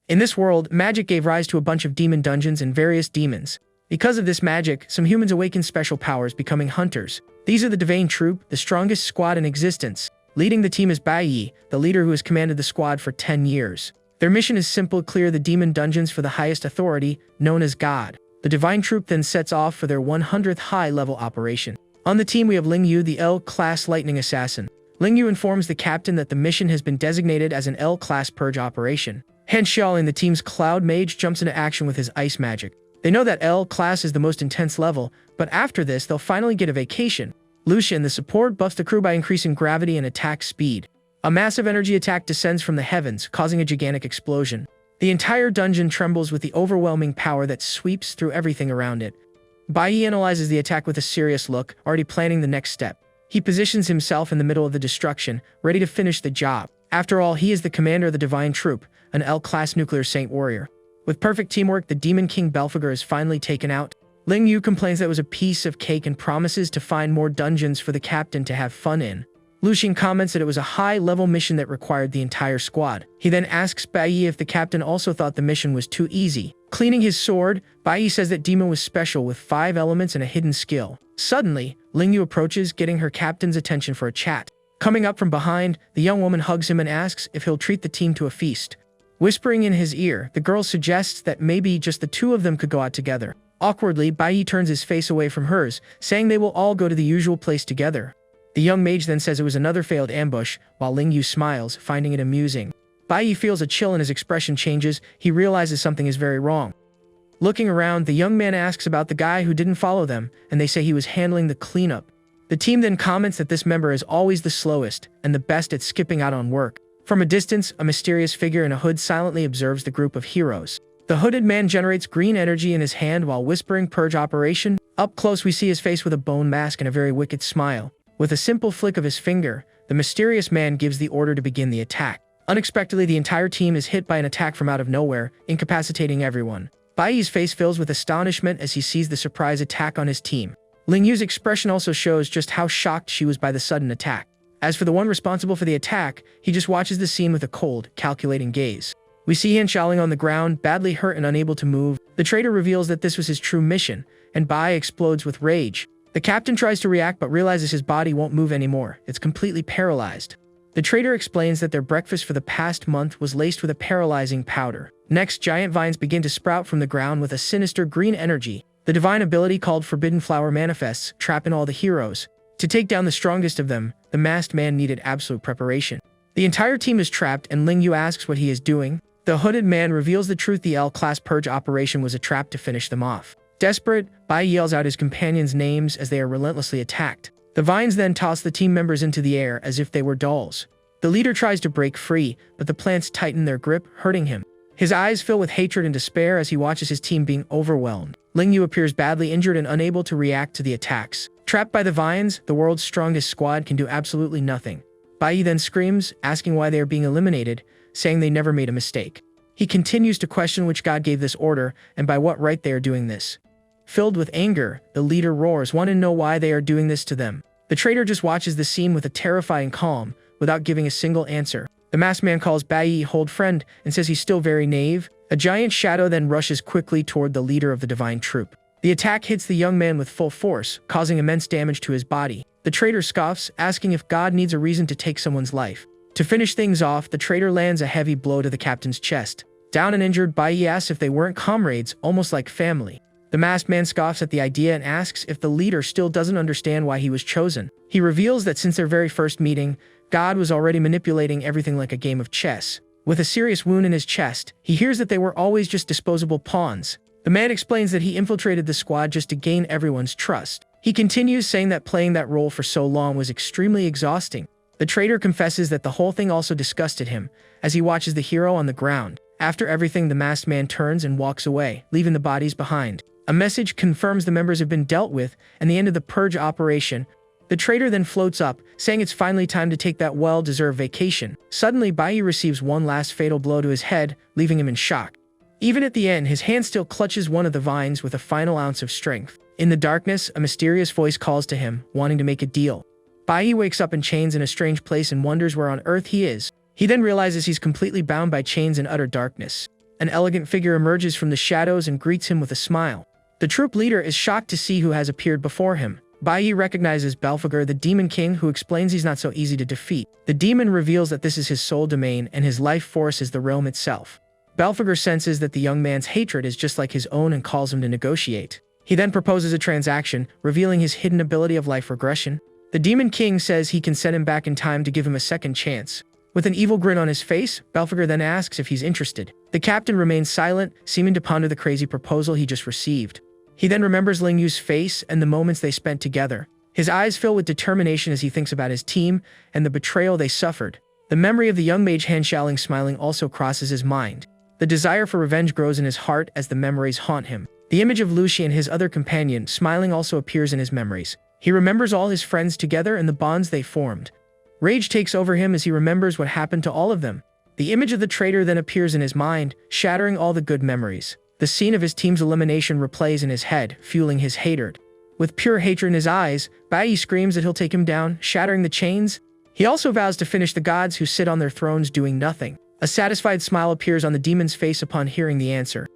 In this world, magic gave rise to a bunch of demon dungeons and various demons. Because of this magic, some humans awaken special powers, becoming hunters. These are the Divine Troop, the strongest squad in existence. Leading the team is Bai, the leader who has commanded the squad for 10 years. Their mission is simple: clear the demon dungeons for the highest authority, known as God. The Divine Troop then sets off for their 100th high-level operation. On the team we have Ling Yu, the L-class lightning assassin. Ling Yu informs the captain that the mission has been designated as an L-class purge operation. Han Xiaoling, the team's cloud mage, jumps into action with his ice magic. They know that L-class is the most intense level, but after this they'll finally get a vacation. Lucian, the support, buffs the crew by increasing gravity and attack speed. A massive energy attack descends from the heavens, causing a gigantic explosion. The entire dungeon trembles with the overwhelming power that sweeps through everything around it. Bai analyzes the attack with a serious look, already planning the next step. He positions himself in the middle of the destruction, ready to finish the job. After all, he is the commander of the Divine Troop, an L-class nuclear saint warrior. With perfect teamwork, the Demon King Belphegor is finally taken out. Ling Yu complains that it was a piece of cake and promises to find more dungeons for the captain to have fun in. Lucian comments that it was a high-level mission that required the entire squad. He then asks Bai if the captain also thought the mission was too easy. Cleaning his sword, Bai says that Demon was special with 5 elements and a hidden skill. Suddenly, Ling Yu approaches, getting her captain's attention for a chat. Coming up from behind, the young woman hugs him and asks if he'll treat the team to a feast. Whispering in his ear, the girl suggests that maybe just the two of them could go out together. Awkwardly, Bai turns his face away from hers, saying they will all go to the usual place together. The young mage then says it was another failed ambush, while Ling Yu smiles, finding it amusing. Bai feels a chill and his expression changes. He realizes something is very wrong. Looking around, the young man asks about the guy who didn't follow them, and they say he was handling the cleanup. The team then comments that this member is always the slowest and the best at skipping out on work. From a distance, a mysterious figure in a hood silently observes the group of heroes. The hooded man generates green energy in his hand while whispering "Purge Operation." Up close we see his face with a bone mask and a very wicked smile. With a simple flick of his finger, the mysterious man gives the order to begin the attack. Unexpectedly, the entire team is hit by an attack from out of nowhere, incapacitating everyone. Bai's face fills with astonishment as he sees the surprise attack on his team. Ling Yu's expression also shows just how shocked she was by the sudden attack. As for the one responsible for the attack, he just watches the scene with a cold, calculating gaze. We see Han Xiaoling on the ground, badly hurt and unable to move. The traitor reveals that this was his true mission, and Bai explodes with rage. The captain tries to react but realizes his body won't move anymore. It's completely paralyzed. The traitor explains that their breakfast for the past month was laced with a paralyzing powder. Next, giant vines begin to sprout from the ground with a sinister green energy. The divine ability called Forbidden Flower manifests, trapping all the heroes. To take down the strongest of them, the masked man needed absolute preparation. The entire team is trapped and Ling Yu asks what he is doing. The hooded man reveals the truth: the L-class purge operation was a trap to finish them off. Desperate, Bai yells out his companions' names as they are relentlessly attacked. The vines then toss the team members into the air as if they were dolls. The leader tries to break free, but the plants tighten their grip, hurting him. His eyes fill with hatred and despair as he watches his team being overwhelmed. Ling Yu appears badly injured and unable to react to the attacks. Trapped by the vines, the world's strongest squad can do absolutely nothing. Bai then screams, asking why they are being eliminated, saying they never made a mistake. He continues to question which god gave this order and by what right they are doing this. Filled with anger, the leader roars, wanting to know why they are doing this to them. The traitor just watches the scene with a terrifying calm, without giving a single answer. The masked man calls Bai old friend and says he's still very naive. A giant shadow then rushes quickly toward the leader of the Divine Troop. The attack hits the young man with full force, causing immense damage to his body. The traitor scoffs, asking if God needs a reason to take someone's life. To finish things off, the traitor lands a heavy blow to the captain's chest. Down and injured, Bai asks if they weren't comrades, almost like family. The masked man scoffs at the idea and asks if the leader still doesn't understand why he was chosen. He reveals that since their very first meeting, God was already manipulating everything like a game of chess. With a serious wound in his chest, he hears that they were always just disposable pawns. The man explains that he infiltrated the squad just to gain everyone's trust. He continues, saying that playing that role for so long was extremely exhausting. The traitor confesses that the whole thing also disgusted him, as he watches the hero on the ground. After everything, the masked man turns and walks away, leaving the bodies behind. A message confirms the members have been dealt with and the end of the purge operation. The traitor then floats up, saying it's finally time to take that well-deserved vacation. Suddenly, Bai receives one last fatal blow to his head, leaving him in shock. Even at the end, his hand still clutches one of the vines with a final ounce of strength. In the darkness, a mysterious voice calls to him, wanting to make a deal. Bai wakes up in chains in a strange place and wonders where on earth he is. He then realizes he's completely bound by chains in utter darkness. An elegant figure emerges from the shadows and greets him with a smile. The troop leader is shocked to see who has appeared before him. Bai recognizes Belphegor, the Demon King, who explains he's not so easy to defeat. The demon reveals that this is his sole domain and his life force is the realm itself. Belphegor senses that the young man's hatred is just like his own and calls him to negotiate. He then proposes a transaction, revealing his hidden ability of life regression. The Demon King says he can send him back in time to give him a second chance. With an evil grin on his face, Belphegor then asks if he's interested. The captain remains silent, seeming to ponder the crazy proposal he just received. He then remembers Ling Yu's face and the moments they spent together. His eyes fill with determination as he thinks about his team and the betrayal they suffered. The memory of the young mage Han Xiaoling smiling also crosses his mind. The desire for revenge grows in his heart as the memories haunt him. The image of Lucy and his other companion smiling also appears in his memories. He remembers all his friends together and the bonds they formed. Rage takes over him as he remembers what happened to all of them. The image of the traitor then appears in his mind, shattering all the good memories. The scene of his team's elimination replays in his head, fueling his hatred. With pure hatred in his eyes, Bai screams that he'll take him down, shattering the chains. He also vows to finish the gods who sit on their thrones doing nothing. A satisfied smile appears on the demon's face upon hearing the answer.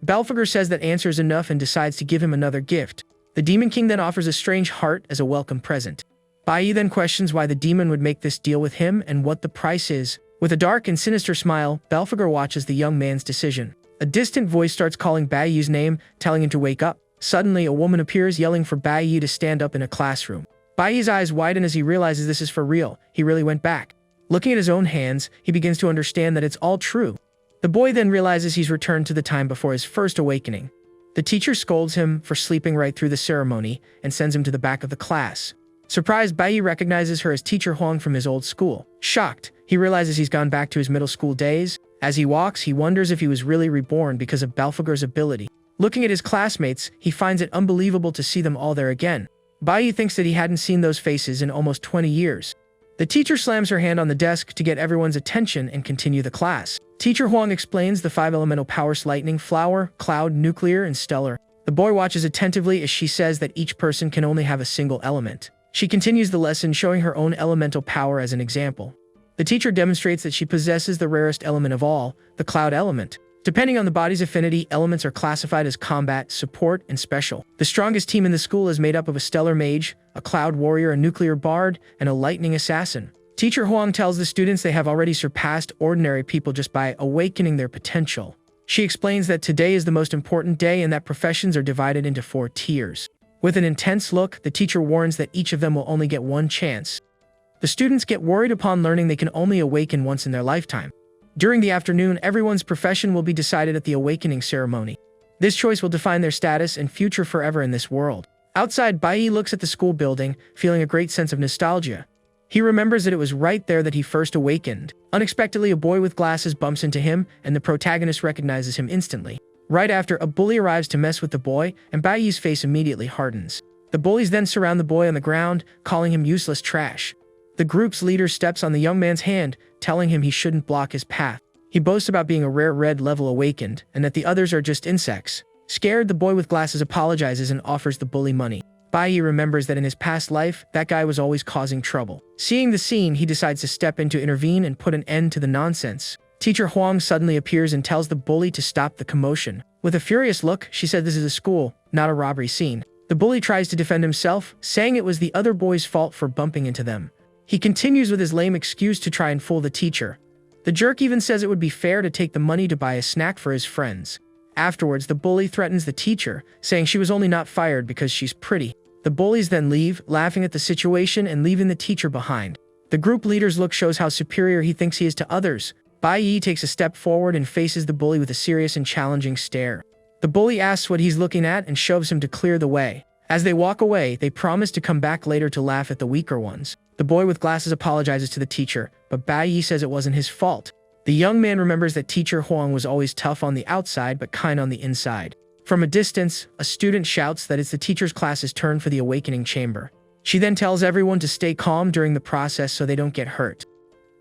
Belphegor says that answer is enough and decides to give him another gift. The Demon King then offers a strange heart as a welcome present. Bai then questions why the demon would make this deal with him and what the price is. With a dark and sinister smile, Belphegor watches the young man's decision. A distant voice starts calling Bai's name, telling him to wake up. Suddenly, a woman appears yelling for Bai to stand up in a classroom. Bai's eyes widen as he realizes this is for real. He really went back. Looking at his own hands, he begins to understand that it's all true. The boy then realizes he's returned to the time before his first awakening. The teacher scolds him for sleeping right through the ceremony and sends him to the back of the class. Surprised, Bai recognizes her as Teacher Huang from his old school. Shocked, he realizes he's gone back to his middle school days. As he walks, he wonders if he was really reborn because of Belphegor's ability. Looking at his classmates, he finds it unbelievable to see them all there again. Bai thinks that he hadn't seen those faces in almost 20 years. The teacher slams her hand on the desk to get everyone's attention and continue the class. Teacher Huang explains the 5 elemental powers: lightning, flower, cloud, nuclear, and stellar. The boy watches attentively as she says that each person can only have a single element. She continues the lesson, showing her own elemental power as an example. The teacher demonstrates that she possesses the rarest element of all, the cloud element. Depending on the body's affinity, elements are classified as combat, support, and special. The strongest team in the school is made up of a stellar mage, a cloud warrior, a nuclear bard, and a lightning assassin. Teacher Huang tells the students they have already surpassed ordinary people just by awakening their potential. She explains that today is the most important day and that professions are divided into 4 tiers. With an intense look, the teacher warns that each of them will only get one chance. The students get worried upon learning they can only awaken once in their lifetime. During the afternoon, everyone's profession will be decided at the awakening ceremony. This choice will define their status and future forever in this world. Outside, Bai looks at the school building, feeling a great sense of nostalgia. He remembers that it was right there that he first awakened. Unexpectedly, a boy with glasses bumps into him, and the protagonist recognizes him instantly. Right after, a bully arrives to mess with the boy, and Bai's face immediately hardens. The bullies then surround the boy on the ground, calling him useless trash. The group's leader steps on the young man's hand, telling him he shouldn't block his path. He boasts about being a rare red level awakened, and that the others are just insects. Scared, the boy with glasses apologizes and offers the bully money. Bai remembers that in his past life, that guy was always causing trouble. Seeing the scene, he decides to step in to intervene and put an end to the nonsense. Teacher Huang suddenly appears and tells the bully to stop the commotion. With a furious look, she said this is a school, not a robbery scene. The bully tries to defend himself, saying it was the other boy's fault for bumping into them. He continues with his lame excuse to try and fool the teacher. The jerk even says it would be fair to take the money to buy a snack for his friends. Afterwards, the bully threatens the teacher, saying she was only not fired because she's pretty. The bullies then leave, laughing at the situation and leaving the teacher behind. The group leader's look shows how superior he thinks he is to others. Bai takes a step forward and faces the bully with a serious and challenging stare. The bully asks what he's looking at and shoves him to clear the way. As they walk away, they promise to come back later to laugh at the weaker ones. The boy with glasses apologizes to the teacher, but Bai says it wasn't his fault. The young man remembers that Teacher Huang was always tough on the outside but kind on the inside. From a distance, a student shouts that it's the teacher's class's turn for the awakening chamber. She then tells everyone to stay calm during the process so they don't get hurt.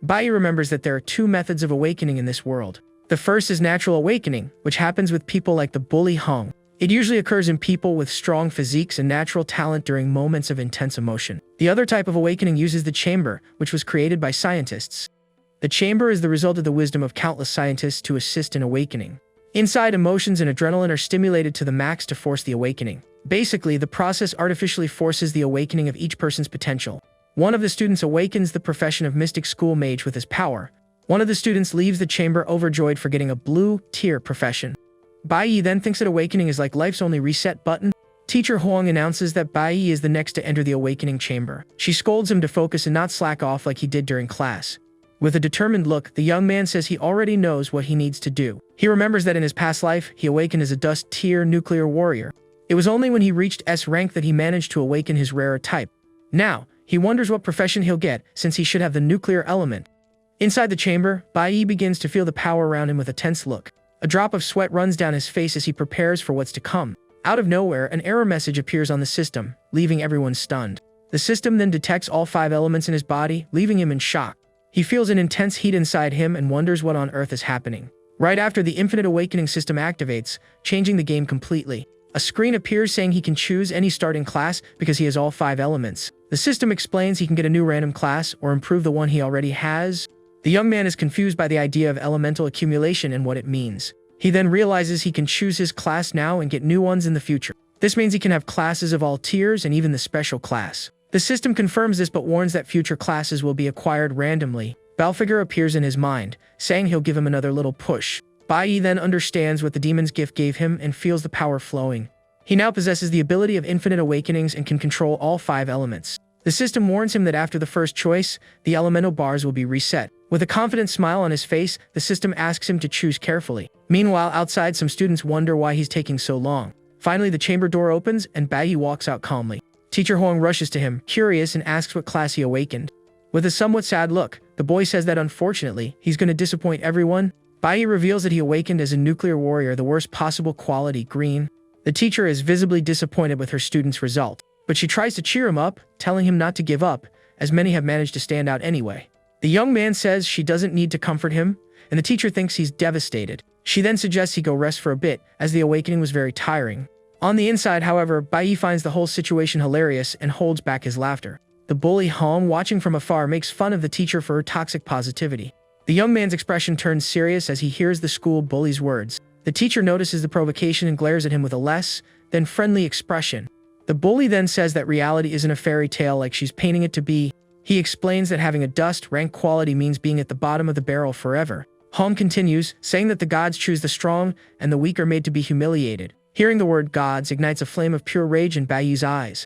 Bai remembers that there are 2 methods of awakening in this world. The first is natural awakening, which happens with people like the bully Hong. It usually occurs in people with strong physiques and natural talent during moments of intense emotion. The other type of awakening uses the chamber, which was created by scientists. The chamber is the result of the wisdom of countless scientists to assist in awakening. Inside, emotions and adrenaline are stimulated to the max to force the awakening. Basically, the process artificially forces the awakening of each person's potential. One of the students awakens the profession of mystic school mage with his power. One of the students leaves the chamber overjoyed for getting a blue-tier profession. Bai then thinks that awakening is like life's only reset button. Teacher Huang announces that Bai is the next to enter the awakening chamber. She scolds him to focus and not slack off like he did during class. With a determined look, the young man says he already knows what he needs to do. He remembers that in his past life, he awakened as a dust-tier nuclear warrior. It was only when he reached S rank that he managed to awaken his rarer type. Now, he wonders what profession he'll get, since he should have the nuclear element. Inside the chamber, Bai begins to feel the power around him with a tense look. A drop of sweat runs down his face as he prepares for what's to come. Out of nowhere, an error message appears on the system, leaving everyone stunned. The system then detects all 5 elements in his body, leaving him in shock. He feels an intense heat inside him and wonders what on earth is happening. Right after, the Infinite Awakening system activates, changing the game completely. A screen appears saying he can choose any starting class because he has all 5 elements. The system explains he can get a new random class or improve the one he already has. The young man is confused by the idea of elemental accumulation and what it means. He then realizes he can choose his class now and get new ones in the future. This means he can have classes of all tiers and even the special class. The system confirms this but warns that future classes will be acquired randomly. Balfigure appears in his mind, saying he'll give him another little push. Bai then understands what the demon's gift gave him and feels the power flowing. He now possesses the ability of infinite awakenings and can control all 5 elements. The system warns him that after the first choice, the elemental bars will be reset. With a confident smile on his face, the system asks him to choose carefully. Meanwhile, outside, some students wonder why he's taking so long. Finally, the chamber door opens and Bai walks out calmly. Teacher Huang rushes to him, curious, and asks what class he awakened. With a somewhat sad look, the boy says that unfortunately, he's going to disappoint everyone. Bai reveals that he awakened as a nuclear warrior, the worst possible quality, green. The teacher is visibly disappointed with her student's result, but she tries to cheer him up, telling him not to give up, as many have managed to stand out anyway. The young man says she doesn't need to comfort him, and the teacher thinks he's devastated. She then suggests he go rest for a bit, as the awakening was very tiring. On the inside, however, Bai finds the whole situation hilarious and holds back his laughter. The bully Hong, watching from afar, makes fun of the teacher for her toxic positivity. The young man's expression turns serious as he hears the school bully's words. The teacher notices the provocation and glares at him with a less than friendly expression. The bully then says that reality isn't a fairy tale like she's painting it to be. He explains that having a dust rank quality means being at the bottom of the barrel forever. Hong continues, saying that the gods choose the strong and the weak are made to be humiliated. Hearing the word gods ignites a flame of pure rage in Bai's eyes.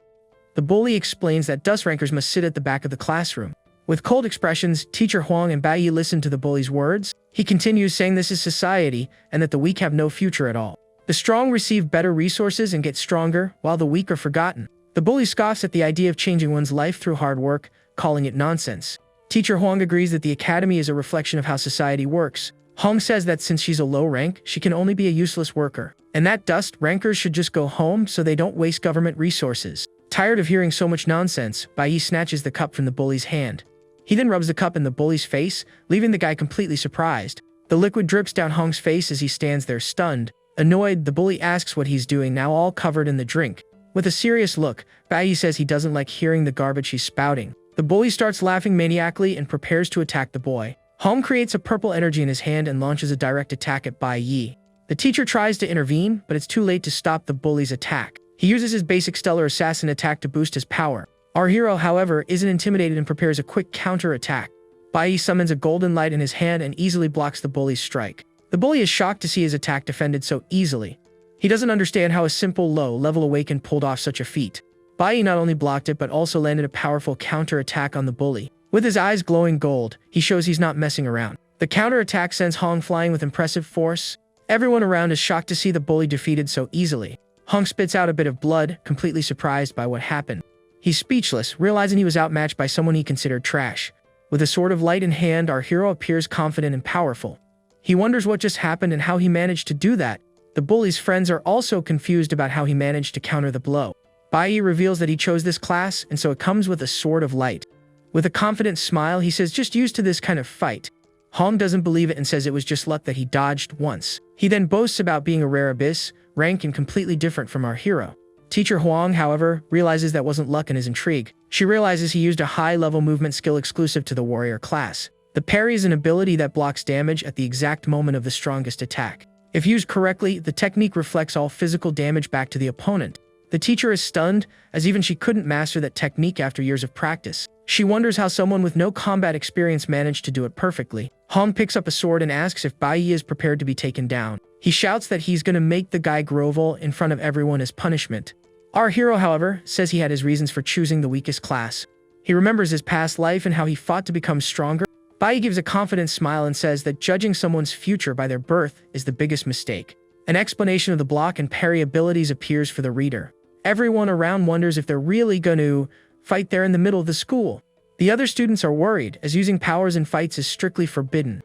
The bully explains that dust rankers must sit at the back of the classroom. With cold expressions, Teacher Huang and Bai listen to the bully's words. He continues, saying this is society and that the weak have no future at all. The strong receive better resources and get stronger, while the weak are forgotten. The bully scoffs at the idea of changing one's life through hard work, calling it nonsense. Teacher Huang agrees that the academy is a reflection of how society works. Hong says that since she's a low rank, she can only be a useless worker, and that dust rankers should just go home so they don't waste government resources. Tired of hearing so much nonsense, Bai snatches the cup from the bully's hand. He then rubs the cup in the bully's face, leaving the guy completely surprised. The liquid drips down Hong's face as he stands there stunned. Annoyed, the bully asks what he's doing now, all covered in the drink. With a serious look, Bai says he doesn't like hearing the garbage he's spouting. The bully starts laughing maniacally and prepares to attack the boy. Hong creates a purple energy in his hand and launches a direct attack at Bai Yi. The teacher tries to intervene, but it's too late to stop the bully's attack. He uses his basic stellar assassin attack to boost his power. Our hero, however, isn't intimidated and prepares a quick counter-attack. Bai summons a golden light in his hand and easily blocks the bully's strike. The bully is shocked to see his attack defended so easily. He doesn't understand how a simple low-level Awaken pulled off such a feat. Bai not only blocked it but also landed a powerful counter-attack on the bully. With his eyes glowing gold, he shows he's not messing around. The counter-attack sends Hong flying with impressive force. Everyone around is shocked to see the bully defeated so easily. Hong spits out a bit of blood, completely surprised by what happened. He's speechless, realizing he was outmatched by someone he considered trash. With a sword of light in hand, our hero appears confident and powerful. He wonders what just happened and how he managed to do that. The bully's friends are also confused about how he managed to counter the blow. Bai reveals that he chose this class, and so it comes with a sword of light. With a confident smile, he says just used to this kind of fight. Hong doesn't believe it and says it was just luck that he dodged once. He then boasts about being a rare abyss, rank and completely different from our hero. Teacher Huang, however, realizes that wasn't luck and is intrigued. She realizes he used a high-level movement skill exclusive to the warrior class. The parry is an ability that blocks damage at the exact moment of the strongest attack. If used correctly, the technique reflects all physical damage back to the opponent. The teacher is stunned, as even she couldn't master that technique after years of practice. She wonders how someone with no combat experience managed to do it perfectly. Hong picks up a sword and asks if Bai Yi is prepared to be taken down. He shouts that he's gonna make the guy grovel in front of everyone as punishment. Our hero, however, says he had his reasons for choosing the weakest class. He remembers his past life and how he fought to become stronger. Bai Yi gives a confident smile and says that judging someone's future by their birth is the biggest mistake. An explanation of the block and parry abilities appears for the reader. Everyone around wonders if they're really gonna fight there in the middle of the school. The other students are worried, as using powers in fights is strictly forbidden.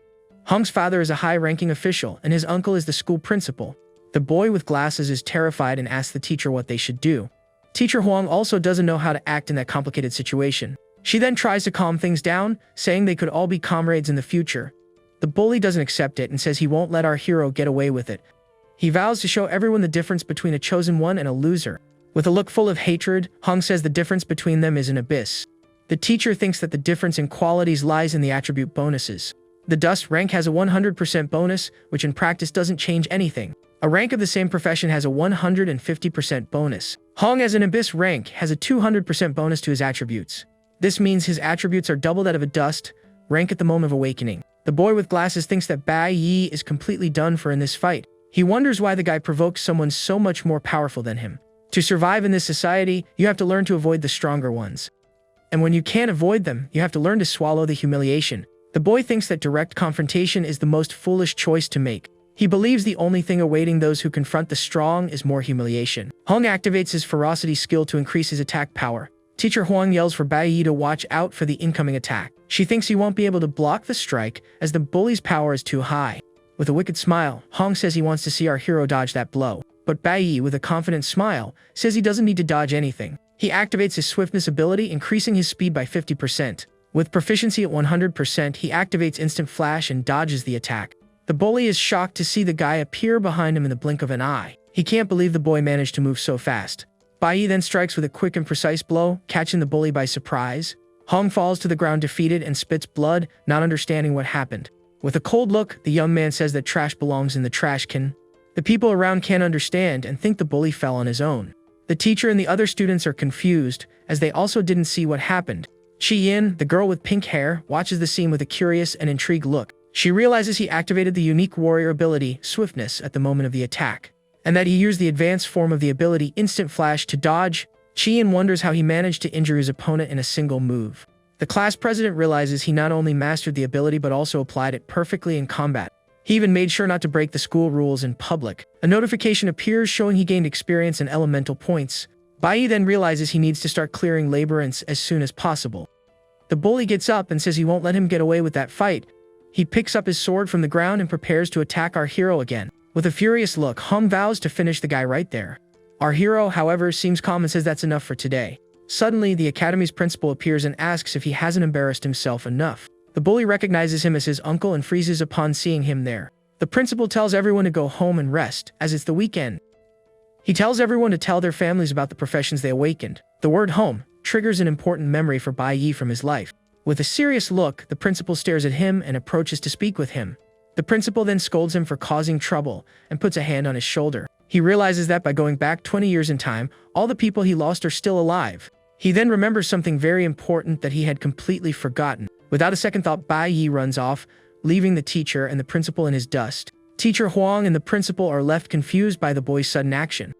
Hong's father is a high-ranking official, and his uncle is the school principal. The boy with glasses is terrified and asks the teacher what they should do. Teacher Huang also doesn't know how to act in that complicated situation. She then tries to calm things down, saying they could all be comrades in the future. The bully doesn't accept it and says he won't let our hero get away with it. He vows to show everyone the difference between a chosen one and a loser. With a look full of hatred, Hong says the difference between them is an abyss. The teacher thinks that the difference in qualities lies in the attribute bonuses. The dust rank has a 100% bonus, which in practice doesn't change anything. A rank of the same profession has a 150% bonus. Hong as an abyss rank has a 200% bonus to his attributes. This means his attributes are double that of a dust rank at the moment of awakening. The boy with glasses thinks that Bai Yi is completely done for in this fight. He wonders why the guy provokes someone so much more powerful than him. To survive in this society, you have to learn to avoid the stronger ones. And when you can't avoid them, you have to learn to swallow the humiliation. The boy thinks that direct confrontation is the most foolish choice to make. He believes the only thing awaiting those who confront the strong is more humiliation. Hong activates his ferocity skill to increase his attack power. Teacher Huang yells for Bai Yi to watch out for the incoming attack. She thinks he won't be able to block the strike as the bully's power is too high. With a wicked smile, Hong says he wants to see our hero dodge that blow. But Bai Yi, with a confident smile, says he doesn't need to dodge anything. He activates his swiftness ability, increasing his speed by 50%. With proficiency at 100%, he activates instant flash and dodges the attack. The bully is shocked to see the guy appear behind him in the blink of an eye. He can't believe the boy managed to move so fast. Bai Yi then strikes with a quick and precise blow, catching the bully by surprise. Hong falls to the ground defeated and spits blood, not understanding what happened. With a cold look, the young man says that trash belongs in the trash can. The people around can't understand and think the bully fell on his own. The teacher and the other students are confused, as they also didn't see what happened. Chi Yin, the girl with pink hair, watches the scene with a curious and intrigued look. She realizes he activated the unique warrior ability, Swiftness, at the moment of the attack, and that he used the advanced form of the ability, Instant Flash, to dodge. Chi Yin wonders how he managed to injure his opponent in a single move. The class president realizes he not only mastered the ability but also applied it perfectly in combat. He even made sure not to break the school rules in public. A notification appears showing he gained experience and elemental points. Bai Yi then realizes he needs to start clearing labyrinths as soon as possible. The bully gets up and says he won't let him get away with that fight. He picks up his sword from the ground and prepares to attack our hero again. With a furious look, Hong vows to finish the guy right there. Our hero, however, seems calm and says that's enough for today. Suddenly, the academy's principal appears and asks if he hasn't embarrassed himself enough. The bully recognizes him as his uncle and freezes upon seeing him there. The principal tells everyone to go home and rest, as it's the weekend. He tells everyone to tell their families about the professions they awakened. The word home triggers an important memory for Bai Yi from his life. With a serious look, the principal stares at him and approaches to speak with him. The principal then scolds him for causing trouble and puts a hand on his shoulder. He realizes that by going back 20 years in time, all the people he lost are still alive. He then remembers something very important that he had completely forgotten. Without a second thought, Bai Yi runs off, leaving the teacher and the principal in his dust. Teacher Huang and the principal are left confused by the boy's sudden action.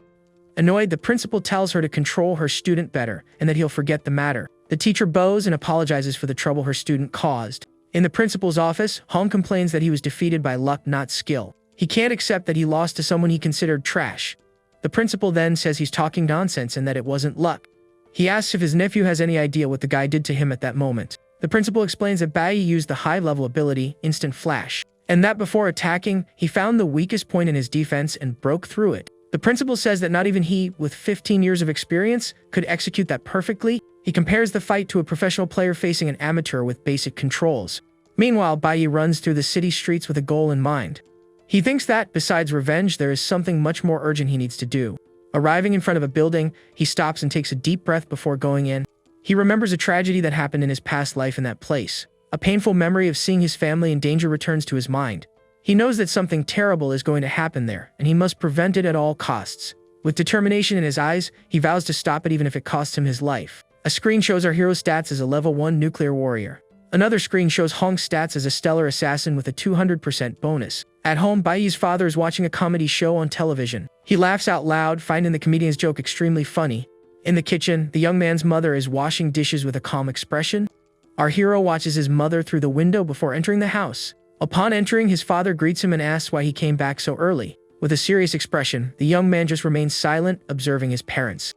Annoyed, the principal tells her to control her student better and that he'll forget the matter. The teacher bows and apologizes for the trouble her student caused. In the principal's office, Hong complains that he was defeated by luck, not skill. He can't accept that he lost to someone he considered trash. The principal then says he's talking nonsense and that it wasn't luck. He asks if his nephew has any idea what the guy did to him at that moment. The principal explains that Bai Yi used the high-level ability, Instant Flash, and that before attacking, he found the weakest point in his defense and broke through it. The principal says that not even he, with 15 years of experience, could execute that perfectly. He compares the fight to a professional player facing an amateur with basic controls. Meanwhile, Bai Yi runs through the city streets with a goal in mind. He thinks that, besides revenge, there is something much more urgent he needs to do. Arriving in front of a building, he stops and takes a deep breath before going in. He remembers a tragedy that happened in his past life in that place. A painful memory of seeing his family in danger returns to his mind. He knows that something terrible is going to happen there, and he must prevent it at all costs. With determination in his eyes, he vows to stop it even if it costs him his life. A screen shows our hero's stats as a level 1 nuclear warrior. Another screen shows Hong's stats as a stellar assassin with a 200% bonus. At home, Baiyi's father is watching a comedy show on television. He laughs out loud, finding the comedian's joke extremely funny. In the kitchen, the young man's mother is washing dishes with a calm expression. Our hero watches his mother through the window before entering the house. Upon entering, his father greets him and asks why he came back so early. With a serious expression, the young man just remains silent, observing his parents.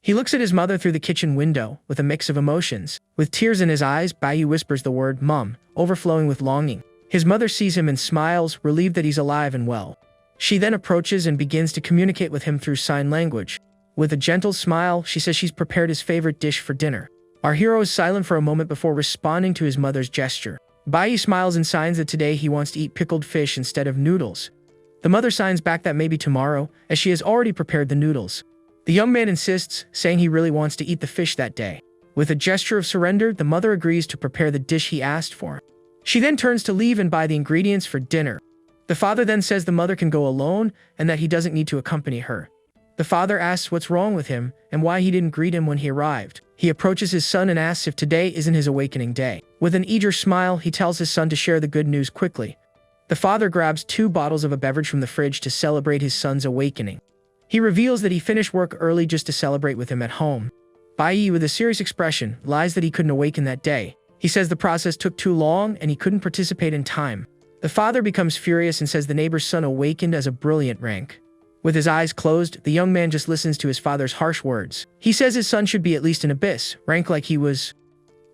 He looks at his mother through the kitchen window, with a mix of emotions. With tears in his eyes, Baiyi whispers the word, "Mom," overflowing with longing. His mother sees him and smiles, relieved that he's alive and well. She then approaches and begins to communicate with him through sign language. With a gentle smile, she says she's prepared his favorite dish for dinner. Our hero is silent for a moment before responding to his mother's gesture. Baiyi smiles and signs that today he wants to eat pickled fish instead of noodles. The mother signs back that maybe tomorrow, as she has already prepared the noodles. The young man insists, saying he really wants to eat the fish that day. With a gesture of surrender, the mother agrees to prepare the dish he asked for. She then turns to leave and buy the ingredients for dinner. The father then says the mother can go alone and that he doesn't need to accompany her. The father asks what's wrong with him and why he didn't greet him when he arrived. He approaches his son and asks if today isn't his awakening day. With an eager smile, he tells his son to share the good news quickly. The father grabs 2 bottles of a beverage from the fridge to celebrate his son's awakening. He reveals that he finished work early just to celebrate with him at home. Baiyi, with a serious expression, lies that he couldn't awaken that day. He says the process took too long and he couldn't participate in time. The father becomes furious and says the neighbor's son awakened as a brilliant rank. With his eyes closed, the young man just listens to his father's harsh words. He says his son should be at least an abyss, rank like he was.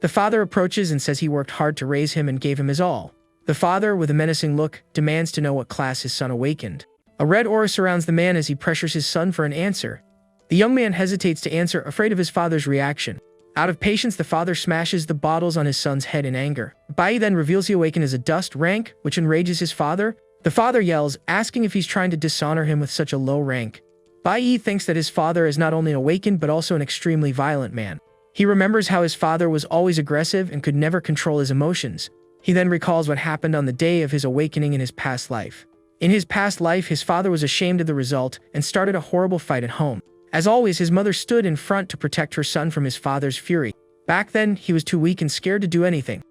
The father approaches and says he worked hard to raise him and gave him his all. The father, with a menacing look, demands to know what class his son awakened. A red aura surrounds the man as he pressures his son for an answer. The young man hesitates to answer, afraid of his father's reaction. Out of patience, the father smashes the bottles on his son's head in anger. Baiyi then reveals he awakened as a dust rank, which enrages his father. The father yells, asking if he's trying to dishonor him with such a low rank. Baiyi thinks that his father is not only awakened but also an extremely violent man. He remembers how his father was always aggressive and could never control his emotions. He then recalls what happened on the day of his awakening in his past life. In his past life, his father was ashamed of the result and started a horrible fight at home. As always, his mother stood in front to protect her son from his father's fury. Back then, he was too weak and scared to do anything.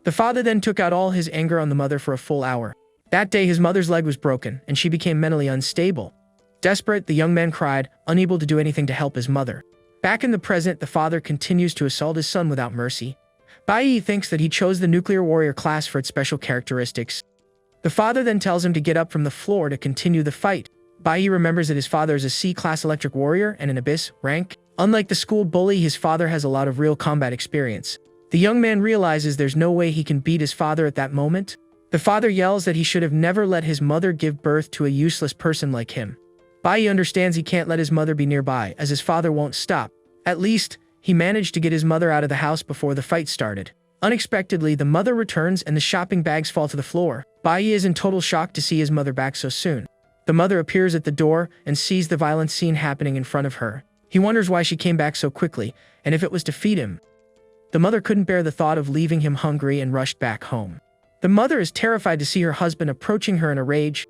The father then took out all his anger on the mother for a full hour. That day, his mother's leg was broken, and she became mentally unstable. Desperate, the young man cried, unable to do anything to help his mother. Back in the present, the father continues to assault his son without mercy. Baiyi thinks that he chose the nuclear warrior class for its special characteristics. The father then tells him to get up from the floor to continue the fight. Baiyi remembers that his father is a C-class electric warrior and an abyss rank. Unlike the school bully, his father has a lot of real combat experience. The young man realizes there's no way he can beat his father at that moment. The father yells that he should have never let his mother give birth to a useless person like him. Baiyi understands he can't let his mother be nearby, as his father won't stop. At least, he managed to get his mother out of the house before the fight started. Unexpectedly, the mother returns and the shopping bags fall to the floor. Baiyi is in total shock to see his mother back so soon. The mother appears at the door and sees the violent scene happening in front of her. He wonders why she came back so quickly, and if it was to feed him. The mother couldn't bear the thought of leaving him hungry and rushed back home. The mother is terrified to see her husband approaching her in a rage.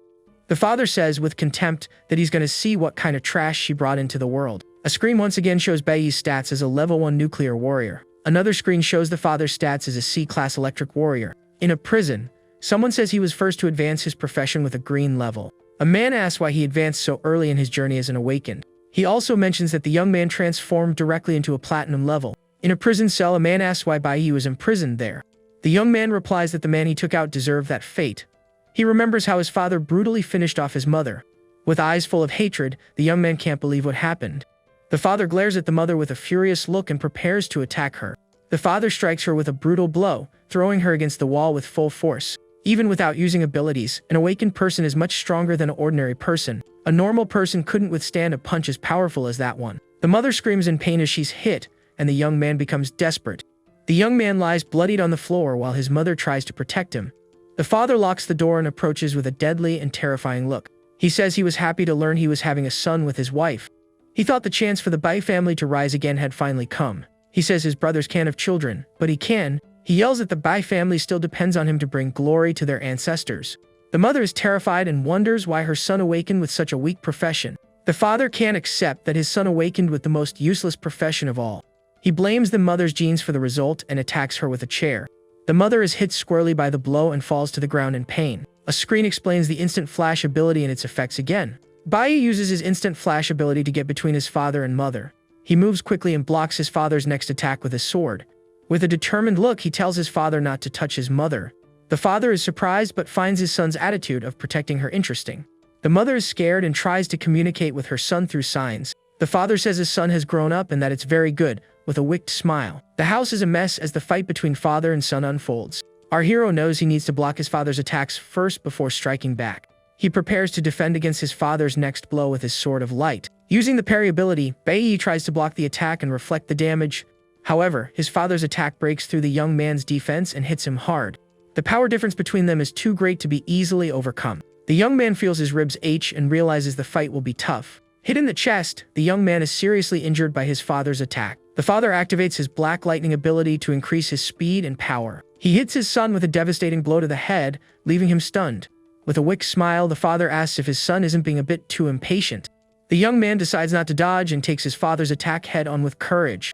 The father says with contempt that he's going to see what kind of trash she brought into the world. A screen once again shows Baiyi's stats as a level 1 nuclear warrior. Another screen shows the father's stats as a C-class electric warrior. In a prison, someone says he was first to advance his profession with a green level. A man asks why he advanced so early in his journey as an awakened. He also mentions that the young man transformed directly into a platinum level. In a prison cell, a man asks why Baiyi was imprisoned there. The young man replies that the man he took out deserved that fate. He remembers how his father brutally finished off his mother. With eyes full of hatred, the young man can't believe what happened. The father glares at the mother with a furious look and prepares to attack her. The father strikes her with a brutal blow, throwing her against the wall with full force. Even without using abilities, an awakened person is much stronger than an ordinary person. A normal person couldn't withstand a punch as powerful as that one. The mother screams in pain as she's hit, and the young man becomes desperate. The young man lies bloodied on the floor while his mother tries to protect him. The father locks the door and approaches with a deadly and terrifying look. He says he was happy to learn he was having a son with his wife. He thought the chance for the Bai family to rise again had finally come. He says his brothers can't have children, but he can. He yells that the Bai family still depends on him to bring glory to their ancestors. The mother is terrified and wonders why her son awakened with such a weak profession. The father can't accept that his son awakened with the most useless profession of all. He blames the mother's genes for the result and attacks her with a chair. The mother is hit squarely by the blow and falls to the ground in pain. A screen explains the instant flash ability and its effects again. Bai uses his instant flash ability to get between his father and mother. He moves quickly and blocks his father's next attack with his sword. With a determined look, he tells his father not to touch his mother. The father is surprised but finds his son's attitude of protecting her interesting. The mother is scared and tries to communicate with her son through signs. The father says his son has grown up and that it's very good, with a wicked smile. The house is a mess as the fight between father and son unfolds. Our hero knows he needs to block his father's attacks first before striking back. He prepares to defend against his father's next blow with his sword of light. Using the parry ability, Bai tries to block the attack and reflect the damage. However, his father's attack breaks through the young man's defense and hits him hard. The power difference between them is too great to be easily overcome. The young man feels his ribs ache and realizes the fight will be tough. Hit in the chest, the young man is seriously injured by his father's attack. The father activates his black lightning ability to increase his speed and power. He hits his son with a devastating blow to the head, leaving him stunned. With a wicked smile, the father asks if his son isn't being a bit too impatient. The young man decides not to dodge and takes his father's attack head-on with courage.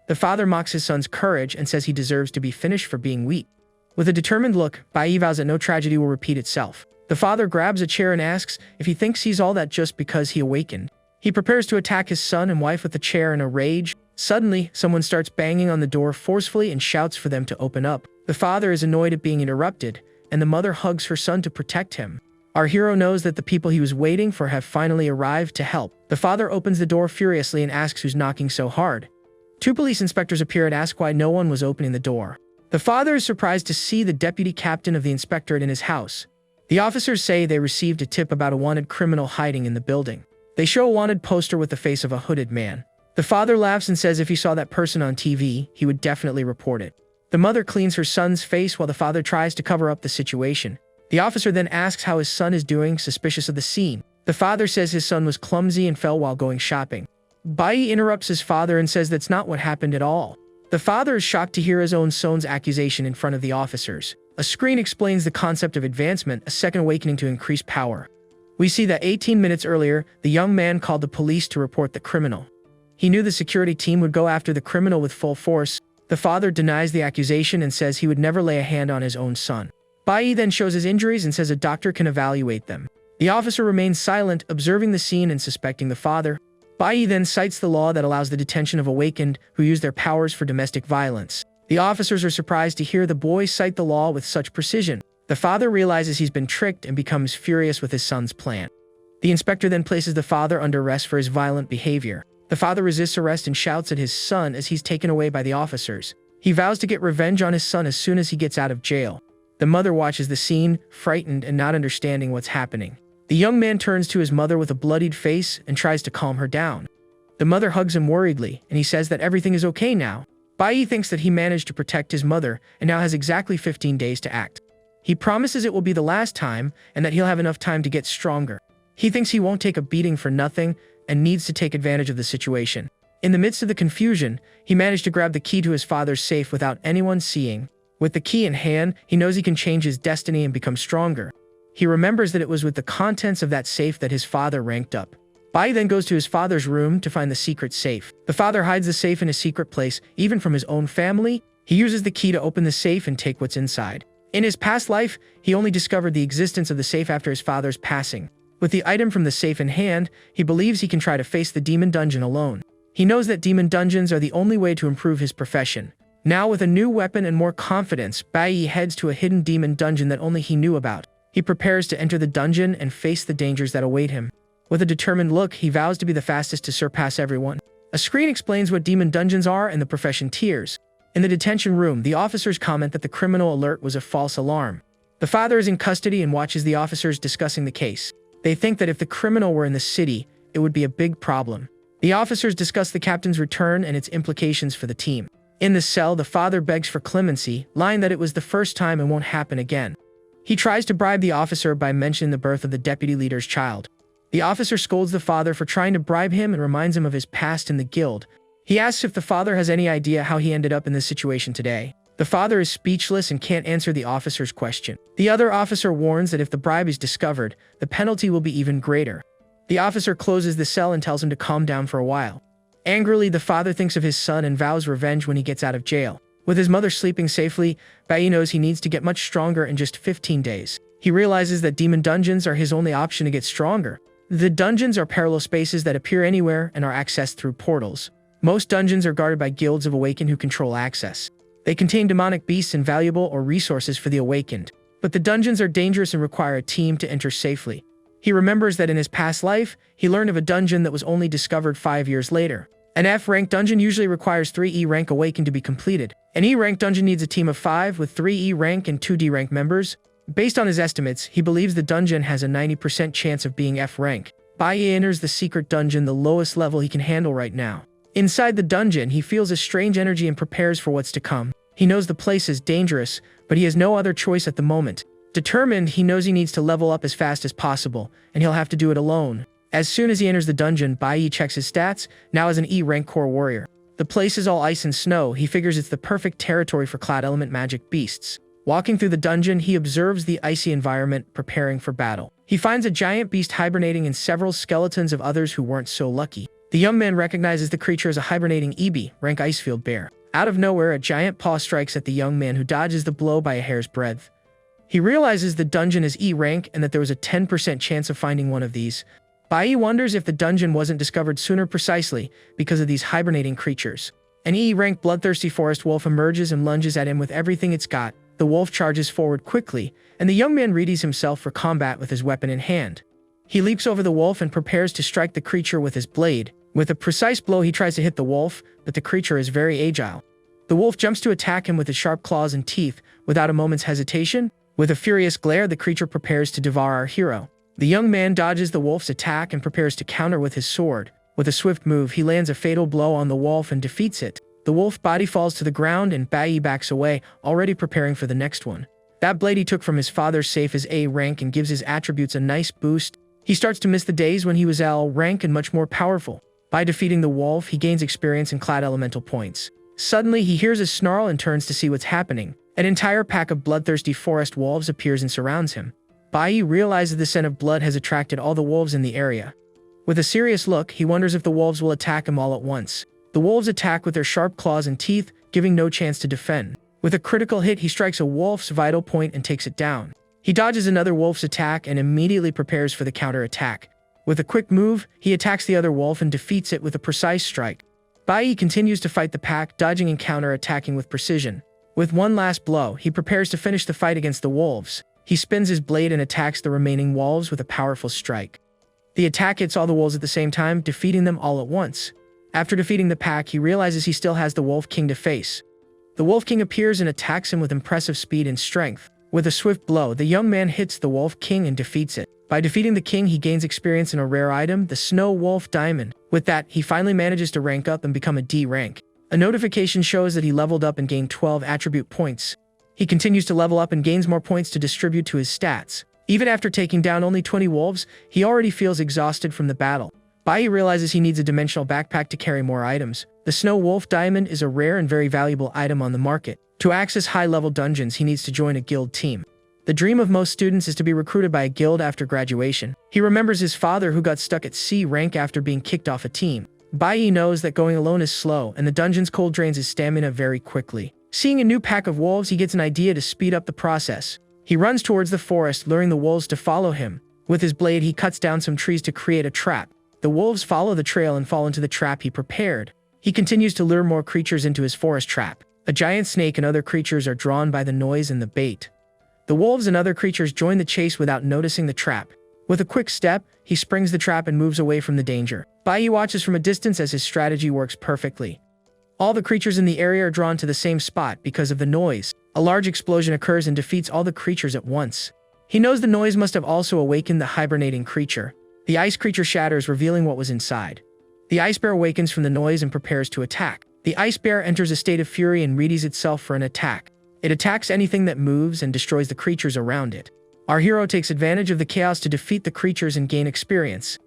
The father mocks his son's courage and says he deserves to be finished for being weak. With a determined look, Bai vows that no tragedy will repeat itself. The father grabs a chair and asks if he thinks he's all that just because he awakened. He prepares to attack his son and wife with the chair in a rage. Suddenly, someone starts banging on the door forcefully and shouts for them to open up. The father is annoyed at being interrupted, and the mother hugs her son to protect him. Our hero knows that the people he was waiting for have finally arrived to help. The father opens the door furiously and asks who's knocking so hard. Two police inspectors appear and ask why no one was opening the door. The father is surprised to see the deputy captain of the inspectorate in his house. The officers say they received a tip about a wanted criminal hiding in the building. They show a wanted poster with the face of a hooded man. The father laughs and says if he saw that person on TV, he would definitely report it. The mother cleans her son's face while the father tries to cover up the situation. The officer then asks how his son is doing, suspicious of the scene. The father says his son was clumsy and fell while going shopping. Bai interrupts his father and says that's not what happened at all. The father is shocked to hear his own son's accusation in front of the officers. A screen explains the concept of advancement, a second awakening to increase power. We see that 18 minutes earlier, the young man called the police to report the criminal. He knew the security team would go after the criminal with full force. The father denies the accusation and says he would never lay a hand on his own son. Bai then shows his injuries and says a doctor can evaluate them. The officer remains silent, observing the scene and suspecting the father. Bai then cites the law that allows the detention of awakened who use their powers for domestic violence. The officers are surprised to hear the boy cite the law with such precision. The father realizes he's been tricked and becomes furious with his son's plan. The inspector then places the father under arrest for his violent behavior. The father resists arrest and shouts at his son as he's taken away by the officers. He vows to get revenge on his son as soon as he gets out of jail. The mother watches the scene, frightened and not understanding what's happening. The young man turns to his mother with a bloodied face and tries to calm her down. The mother hugs him worriedly, and he says that everything is okay now. Bai thinks that he managed to protect his mother and now has exactly 15 days to act. He promises it will be the last time and that he'll have enough time to get stronger. He thinks he won't take a beating for nothing and needs to take advantage of the situation. In the midst of the confusion, he managed to grab the key to his father's safe without anyone seeing. With the key in hand, he knows he can change his destiny and become stronger. He remembers that it was with the contents of that safe that his father ranked up. Bai then goes to his father's room to find the secret safe. The father hides the safe in a secret place, even from his own family. He uses the key to open the safe and take what's inside. In his past life, he only discovered the existence of the safe after his father's passing. With the item from the safe in hand, he believes he can try to face the demon dungeon alone. He knows that demon dungeons are the only way to improve his profession. Now with a new weapon and more confidence, Bai heads to a hidden demon dungeon that only he knew about. He prepares to enter the dungeon and face the dangers that await him. With a determined look, he vows to be the fastest to surpass everyone. A screen explains what demon dungeons are and the profession tiers. In the detention room, the officers comment that the criminal alert was a false alarm. The father is in custody and watches the officers discussing the case. They think that if the criminal were in the city, it would be a big problem. The officers discuss the captain's return and its implications for the team. In the cell, the father begs for clemency, lying that it was the first time and won't happen again. He tries to bribe the officer by mentioning the birth of the deputy leader's child. The officer scolds the father for trying to bribe him and reminds him of his past in the guild. He asks if the father has any idea how he ended up in this situation today. The father is speechless and can't answer the officer's question. The other officer warns that if the bribe is discovered, the penalty will be even greater. The officer closes the cell and tells him to calm down for a while. Angrily, the father thinks of his son and vows revenge when he gets out of jail. With his mother sleeping safely, Bai knows he needs to get much stronger in just 15 days. He realizes that demon dungeons are his only option to get stronger. The dungeons are parallel spaces that appear anywhere and are accessed through portals. Most dungeons are guarded by guilds of Awaken who control access. They contain demonic beasts and valuable or resources for the Awakened. But the dungeons are dangerous and require a team to enter safely. He remembers that in his past life, he learned of a dungeon that was only discovered 5 years later. An F-rank dungeon usually requires 3 E-rank Awakened to be completed. An E-rank dungeon needs a team of 5 with 3 E-rank and 2 D-rank members. Based on his estimates, he believes the dungeon has a 90% chance of being F-rank. Bai enters the secret dungeon, the lowest level he can handle right now. Inside the dungeon, he feels a strange energy and prepares for what's to come. He knows the place is dangerous, but he has no other choice at the moment. Determined, he knows he needs to level up as fast as possible, and he'll have to do it alone. As soon as he enters the dungeon, Bai checks his stats, now as an E-rank core warrior. The place is all ice and snow. He figures it's the perfect territory for cloud element magic beasts. Walking through the dungeon, he observes the icy environment, preparing for battle. He finds a giant beast hibernating and several skeletons of others who weren't so lucky. The young man recognizes the creature as a hibernating EB, rank Icefield Bear. Out of nowhere, a giant paw strikes at the young man, who dodges the blow by a hair's breadth. He realizes the dungeon is E-rank and that there was a 10% chance of finding one of these. Bai wonders if the dungeon wasn't discovered sooner precisely because of these hibernating creatures. An E-rank bloodthirsty forest wolf emerges and lunges at him with everything it's got. The wolf charges forward quickly, and the young man readies himself for combat with his weapon in hand. He leaps over the wolf and prepares to strike the creature with his blade. With a precise blow, he tries to hit the wolf, but the creature is very agile. The wolf jumps to attack him with his sharp claws and teeth, without a moment's hesitation. With a furious glare, the creature prepares to devour our hero. The young man dodges the wolf's attack and prepares to counter with his sword. With a swift move, he lands a fatal blow on the wolf and defeats it. The wolf body falls to the ground and Bai backs away, already preparing for the next one. That blade he took from his father's safe is A rank and gives his attributes a nice boost. He starts to miss the days when he was L rank and much more powerful. By defeating the wolf, he gains experience and cloud elemental points. Suddenly, he hears a snarl and turns to see what's happening. An entire pack of bloodthirsty forest wolves appears and surrounds him. Bai realizes the scent of blood has attracted all the wolves in the area. With a serious look, he wonders if the wolves will attack him all at once. The wolves attack with their sharp claws and teeth, giving no chance to defend. With a critical hit, he strikes a wolf's vital point and takes it down. He dodges another wolf's attack and immediately prepares for the counter-attack. With a quick move, he attacks the other wolf and defeats it with a precise strike. Bai continues to fight the pack, dodging and counter-attacking with precision. With one last blow, he prepares to finish the fight against the wolves. He spins his blade and attacks the remaining wolves with a powerful strike. The attack hits all the wolves at the same time, defeating them all at once. After defeating the pack, he realizes he still has the Wolf King to face. The Wolf King appears and attacks him with impressive speed and strength. With a swift blow, the young man hits the Wolf King and defeats it. By defeating the king, he gains experience in a rare item, the Snow Wolf Diamond. With that, he finally manages to rank up and become a D rank. A notification shows that he leveled up and gained 12 attribute points. He continues to level up and gains more points to distribute to his stats. Even after taking down only 20 wolves, he already feels exhausted from the battle. Bai realizes he needs a dimensional backpack to carry more items. The Snow Wolf Diamond is a rare and very valuable item on the market. To access high-level dungeons, he needs to join a guild team. The dream of most students is to be recruited by a guild after graduation. He remembers his father who got stuck at C rank after being kicked off a team. Bai knows that going alone is slow, and the dungeon's cold drains his stamina very quickly. Seeing a new pack of wolves, he gets an idea to speed up the process. He runs towards the forest, luring the wolves to follow him. With his blade, he cuts down some trees to create a trap. The wolves follow the trail and fall into the trap he prepared. He continues to lure more creatures into his forest trap. A giant snake and other creatures are drawn by the noise and the bait. The wolves and other creatures join the chase without noticing the trap. With a quick step, he springs the trap and moves away from the danger. Bai watches from a distance as his strategy works perfectly. All the creatures in the area are drawn to the same spot because of the noise. A large explosion occurs and defeats all the creatures at once. He knows the noise must have also awakened the hibernating creature. The ice creature shatters, revealing what was inside. The ice bear awakens from the noise and prepares to attack. The ice bear enters a state of fury and readies itself for an attack. It attacks anything that moves and destroys the creatures around it. Our hero takes advantage of the chaos to defeat the creatures and gain experience.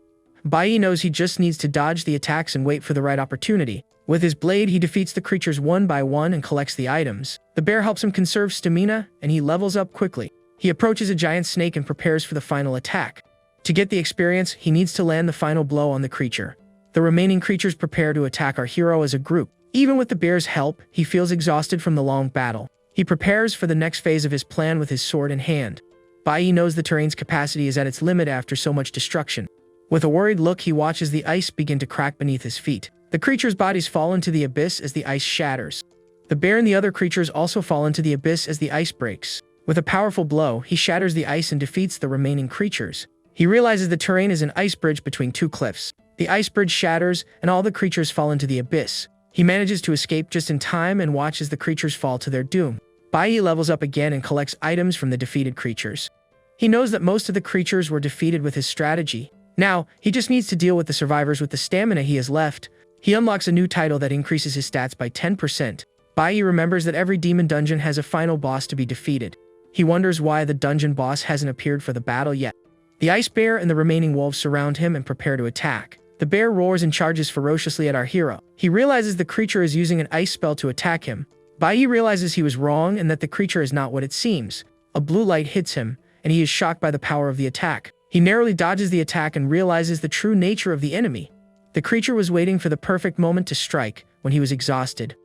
Bai knows he just needs to dodge the attacks and wait for the right opportunity. With his blade, he defeats the creatures one by one and collects the items. The bear helps him conserve stamina, and he levels up quickly. He approaches a giant snake and prepares for the final attack. To get the experience, he needs to land the final blow on the creature. The remaining creatures prepare to attack our hero as a group. Even with the bear's help, he feels exhausted from the long battle. He prepares for the next phase of his plan with his sword in hand. Bai knows the terrain's capacity is at its limit after so much destruction. With a worried look, he watches the ice begin to crack beneath his feet. The creatures' bodies fall into the abyss as the ice shatters. The bear and the other creatures also fall into the abyss as the ice breaks. With a powerful blow, he shatters the ice and defeats the remaining creatures. He realizes the terrain is an ice bridge between two cliffs. The ice bridge shatters, and all the creatures fall into the abyss. He manages to escape just in time and watches the creatures fall to their doom. Bai levels up again and collects items from the defeated creatures. He knows that most of the creatures were defeated with his strategy. Now, he just needs to deal with the survivors with the stamina he has left. He unlocks a new title that increases his stats by 10%. Bai remembers that every demon dungeon has a final boss to be defeated. He wonders why the dungeon boss hasn't appeared for the battle yet. The ice bear and the remaining wolves surround him and prepare to attack. The bear roars and charges ferociously at our hero. He realizes the creature is using an ice spell to attack him. Bai realizes he was wrong and that the creature is not what it seems. A blue light hits him, and he is shocked by the power of the attack. He narrowly dodges the attack and realizes the true nature of the enemy. The creature was waiting for the perfect moment to strike when he was exhausted.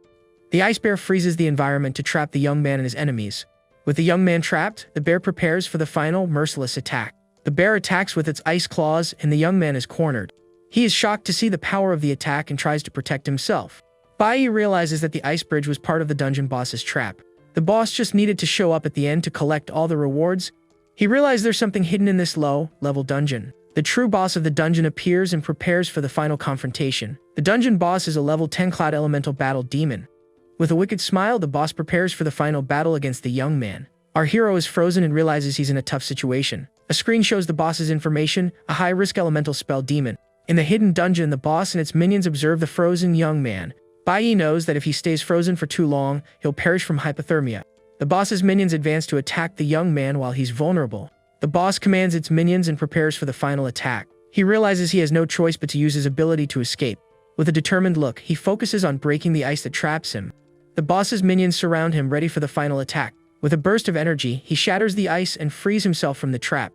The ice bear freezes the environment to trap the young man and his enemies. With the young man trapped, the bear prepares for the final, merciless attack. The bear attacks with its ice claws, and the young man is cornered. He is shocked to see the power of the attack and tries to protect himself. Bai realizes that the ice bridge was part of the dungeon boss's trap. The boss just needed to show up at the end to collect all the rewards. He realized there's something hidden in this low-level dungeon. The true boss of the dungeon appears and prepares for the final confrontation. The dungeon boss is a level 10 Cloud Elemental Battle Demon. With a wicked smile, the boss prepares for the final battle against the young man. Our hero is frozen and realizes he's in a tough situation. A screen shows the boss's information, a high-risk elemental spell demon. In the hidden dungeon, the boss and its minions observe the frozen young man. Bai knows that if he stays frozen for too long, he'll perish from hypothermia. The boss's minions advance to attack the young man while he's vulnerable. The boss commands its minions and prepares for the final attack. He realizes he has no choice but to use his ability to escape. With a determined look, he focuses on breaking the ice that traps him. The boss's minions surround him, ready for the final attack. With a burst of energy, he shatters the ice and frees himself from the trap.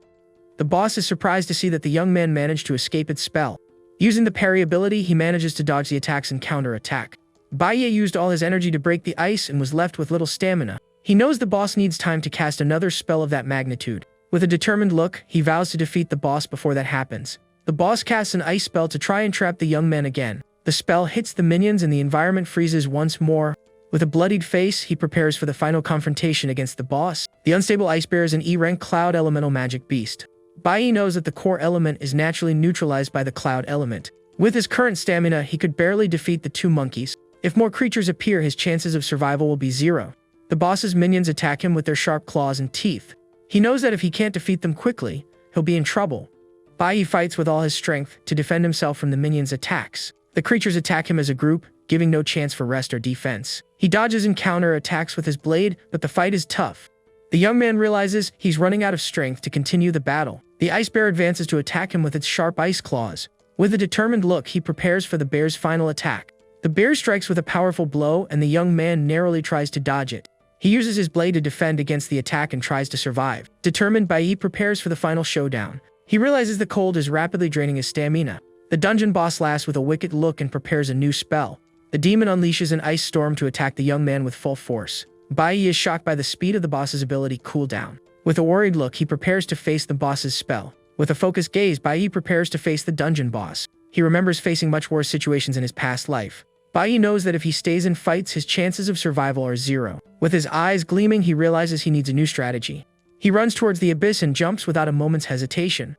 The boss is surprised to see that the young man managed to escape its spell. Using the parry ability, he manages to dodge the attacks and counter-attack. Bai used all his energy to break the ice and was left with little stamina. He knows the boss needs time to cast another spell of that magnitude. With a determined look, he vows to defeat the boss before that happens. The boss casts an ice spell to try and trap the young man again. The spell hits the minions and the environment freezes once more. With a bloodied face, he prepares for the final confrontation against the boss. The unstable ice bear is an E-rank Cloud Elemental Magic Beast. Bai knows that the core element is naturally neutralized by the Cloud element. With his current stamina, he could barely defeat the two monkeys. If more creatures appear, his chances of survival will be 0. The boss's minions attack him with their sharp claws and teeth. He knows that if he can't defeat them quickly, he'll be in trouble. Bai fights with all his strength to defend himself from the minions' attacks. The creatures attack him as a group, giving no chance for rest or defense. He dodges and counter-attacks with his blade, but the fight is tough. The young man realizes he's running out of strength to continue the battle. The ice bear advances to attack him with its sharp ice claws. With a determined look, he prepares for the bear's final attack. The bear strikes with a powerful blow, and the young man narrowly tries to dodge it. He uses his blade to defend against the attack and tries to survive. Determined, Bai prepares for the final showdown. He realizes the cold is rapidly draining his stamina. The dungeon boss laughs with a wicked look and prepares a new spell. The demon unleashes an ice storm to attack the young man with full force. Bai is shocked by the speed of the boss's ability cooldown. With a worried look, he prepares to face the boss's spell. With a focused gaze, Bai prepares to face the dungeon boss. He remembers facing much worse situations in his past life. Bai knows that if he stays and fights, his chances of survival are 0. With his eyes gleaming, he realizes he needs a new strategy. He runs towards the abyss and jumps without a moment's hesitation.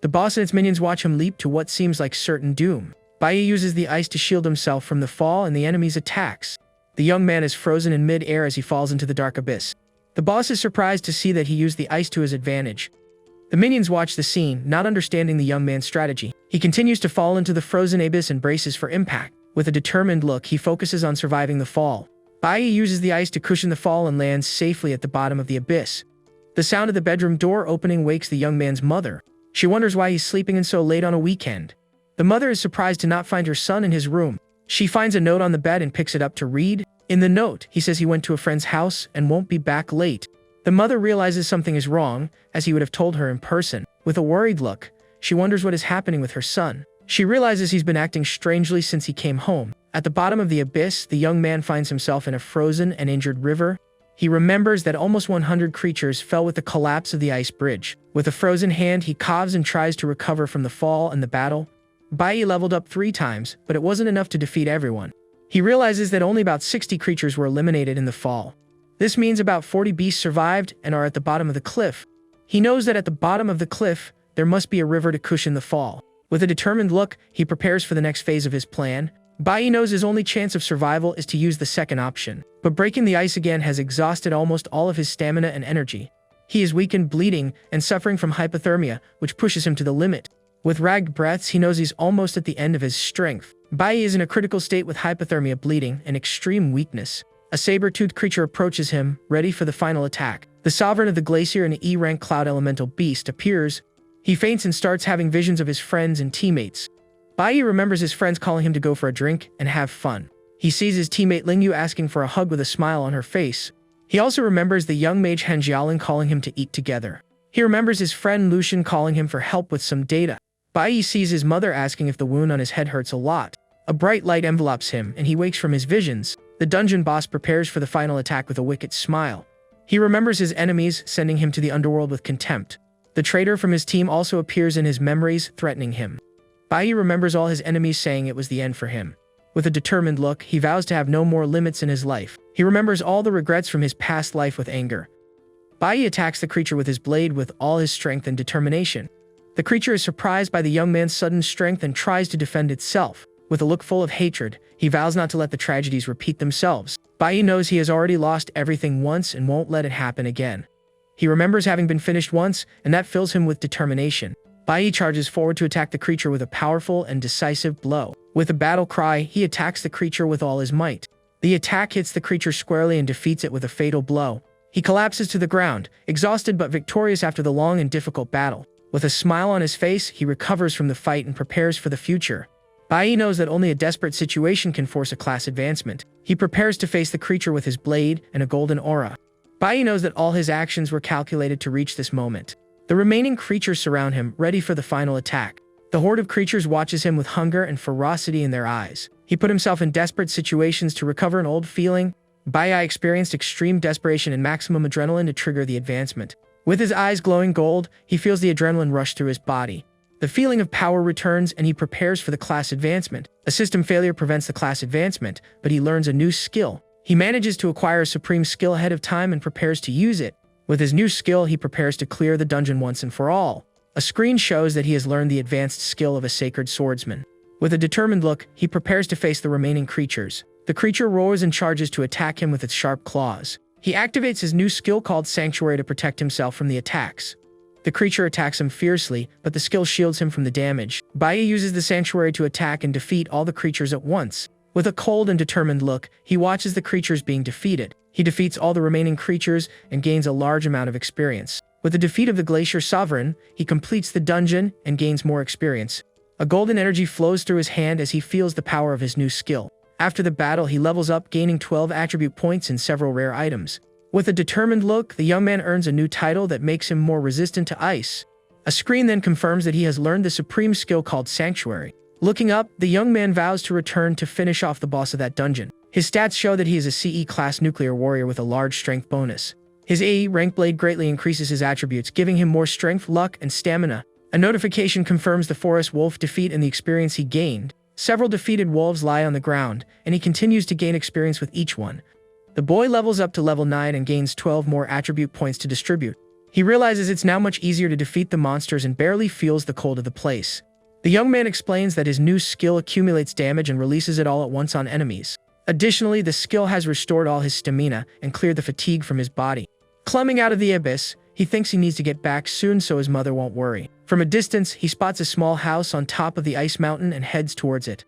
The boss and its minions watch him leap to what seems like certain doom. Bai uses the ice to shield himself from the fall and the enemy's attacks. The young man is frozen in mid-air as he falls into the dark abyss. The boss is surprised to see that he used the ice to his advantage. The minions watch the scene, not understanding the young man's strategy. He continues to fall into the frozen abyss and braces for impact. With a determined look, he focuses on surviving the fall. Bai uses the ice to cushion the fall and lands safely at the bottom of the abyss. The sound of the bedroom door opening wakes the young man's mother. She wonders why he's sleeping in so late on a weekend. The mother is surprised to not find her son in his room. She finds a note on the bed and picks it up to read. In the note, he says he went to a friend's house and won't be back late. The mother realizes something is wrong, as he would have told her in person. With a worried look, she wonders what is happening with her son. She realizes he's been acting strangely since he came home. At the bottom of the abyss, the young man finds himself in a frozen and injured river. He remembers that almost 100 creatures fell with the collapse of the ice bridge. With a frozen hand, he coughs and tries to recover from the fall and the battle. Bai leveled up 3 times, but it wasn't enough to defeat everyone. He realizes that only about 60 creatures were eliminated in the fall. This means about 40 beasts survived and are at the bottom of the cliff. He knows that at the bottom of the cliff, there must be a river to cushion the fall. With a determined look, he prepares for the next phase of his plan. Bai knows his only chance of survival is to use the second option, but breaking the ice again has exhausted almost all of his stamina and energy. He is weakened, bleeding, and suffering from hypothermia, which pushes him to the limit. With ragged breaths, he knows he's almost at the end of his strength. Bai is in a critical state with hypothermia, bleeding, and extreme weakness. A saber-toothed creature approaches him, ready for the final attack. The sovereign of the glacier, an E-rank cloud elemental beast, appears. He faints and starts having visions of his friends and teammates. Bai remembers his friends calling him to go for a drink and have fun. He sees his teammate Lingyu asking for a hug with a smile on her face. He also remembers the young mage Han Jiaolin calling him to eat together. He remembers his friend Lucian calling him for help with some data. Bai sees his mother asking if the wound on his head hurts a lot. A bright light envelopes him, and he wakes from his visions. The dungeon boss prepares for the final attack with a wicked smile. He remembers his enemies, sending him to the underworld with contempt. The traitor from his team also appears in his memories, threatening him. Bai remembers all his enemies, saying it was the end for him. With a determined look, he vows to have no more limits in his life. He remembers all the regrets from his past life with anger. Bai attacks the creature with his blade with all his strength and determination. The creature is surprised by the young man's sudden strength and tries to defend itself. With a look full of hatred, he vows not to let the tragedies repeat themselves. Bai knows he has already lost everything once and won't let it happen again. He remembers having been finished once, and that fills him with determination. Bai charges forward to attack the creature with a powerful and decisive blow. With a battle cry, he attacks the creature with all his might. The attack hits the creature squarely and defeats it with a fatal blow. He collapses to the ground, exhausted but victorious after the long and difficult battle. With a smile on his face, he recovers from the fight and prepares for the future. Bai knows that only a desperate situation can force a class advancement. He prepares to face the creature with his blade and a golden aura. Bai knows that all his actions were calculated to reach this moment. The remaining creatures surround him, ready for the final attack. The horde of creatures watches him with hunger and ferocity in their eyes. He put himself in desperate situations to recover an old feeling. Bai experienced extreme desperation and maximum adrenaline to trigger the advancement. With his eyes glowing gold, he feels the adrenaline rush through his body. The feeling of power returns and he prepares for the class advancement. A system failure prevents the class advancement, but he learns a new skill. He manages to acquire a supreme skill ahead of time and prepares to use it. With his new skill, he prepares to clear the dungeon once and for all. A screen shows that he has learned the advanced skill of a sacred swordsman. With a determined look, he prepares to face the remaining creatures. The creature roars and charges to attack him with its sharp claws. He activates his new skill called Sanctuary to protect himself from the attacks. The creature attacks him fiercely, but the skill shields him from the damage. Bai uses the Sanctuary to attack and defeat all the creatures at once. With a cold and determined look, he watches the creatures being defeated. He defeats all the remaining creatures and gains a large amount of experience. With the defeat of the Glacier Sovereign, he completes the dungeon and gains more experience. A golden energy flows through his hand as he feels the power of his new skill. After the battle, he levels up, gaining 12 attribute points and several rare items. With a determined look, the young man earns a new title that makes him more resistant to ice. A screen then confirms that he has learned the supreme skill called Sanctuary. Looking up, the young man vows to return to finish off the boss of that dungeon. His stats show that he is a CE class nuclear warrior with a large strength bonus. His AE rank blade greatly increases his attributes, giving him more strength, luck, and stamina. A notification confirms the forest wolf defeat and the experience he gained. Several defeated wolves lie on the ground, and he continues to gain experience with each one. The boy levels up to level 9 and gains 12 more attribute points to distribute. He realizes it's now much easier to defeat the monsters and barely feels the cold of the place. The young man explains that his new skill accumulates damage and releases it all at once on enemies. Additionally, the skill has restored all his stamina and cleared the fatigue from his body. Climbing out of the abyss, he thinks he needs to get back soon so his mother won't worry. From a distance, he spots a small house on top of the ice mountain and heads towards it.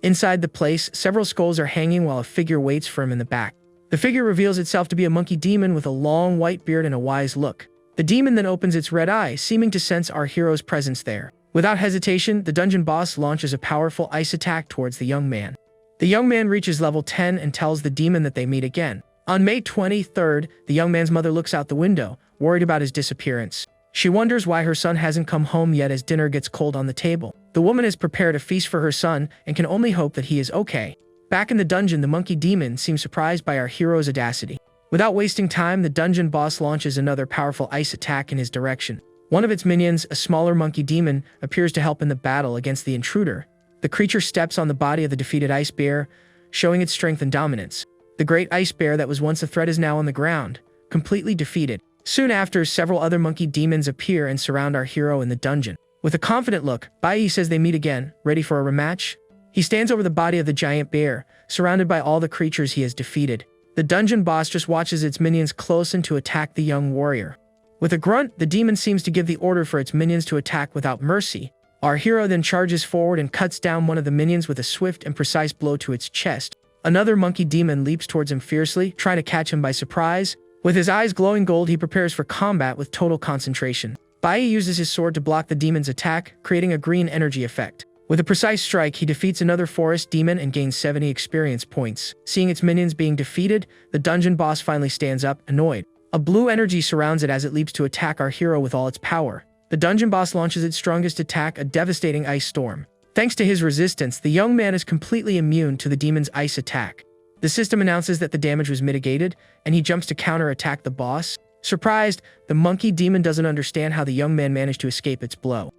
Inside the place, several skulls are hanging while a figure waits for him in the back. The figure reveals itself to be a monkey demon with a long white beard and a wise look. The demon then opens its red eye, seeming to sense our hero's presence there. Without hesitation, the dungeon boss launches a powerful ice attack towards the young man. The The young man reaches level 10 and tells the demon that they meet again. On May 23rd, the young man's mother looks out the window, worried about his disappearance. She wonders why her son hasn't come home yet as dinner gets cold on the table. The woman has prepared a feast for her son and can only hope that he is okay. Back in the dungeon, the monkey demon seems surprised by our hero's audacity. Without wasting time, the dungeon boss launches another powerful ice attack in his direction. One of its minions, a smaller monkey demon, appears to help in the battle against the intruder. The creature steps on the body of the defeated ice bear, showing its strength and dominance. The great ice bear that was once a threat is now on the ground, completely defeated. Soon after, several other monkey demons appear and surround our hero in the dungeon. With a confident look, Bai says they meet again, ready for a rematch. He stands over the body of the giant bear, surrounded by all the creatures he has defeated. The dungeon boss just watches its minions close in to attack the young warrior. With a grunt, the demon seems to give the order for its minions to attack without mercy. Our hero then charges forward and cuts down one of the minions with a swift and precise blow to its chest. Another monkey demon leaps towards him fiercely, trying to catch him by surprise. With his eyes glowing gold, he prepares for combat with total concentration. Bai uses his sword to block the demon's attack, creating a green energy effect. With a precise strike, he defeats another forest demon and gains 70 experience points. Seeing its minions being defeated, the dungeon boss finally stands up, annoyed. A blue energy surrounds it as it leaps to attack our hero with all its power. The dungeon boss launches its strongest attack, a devastating ice storm. Thanks to his resistance, the young man is completely immune to the demon's ice attack. The system announces that the damage was mitigated, and he jumps to counterattack the boss. Surprised, the monkey demon doesn't understand how the young man managed to escape its blow.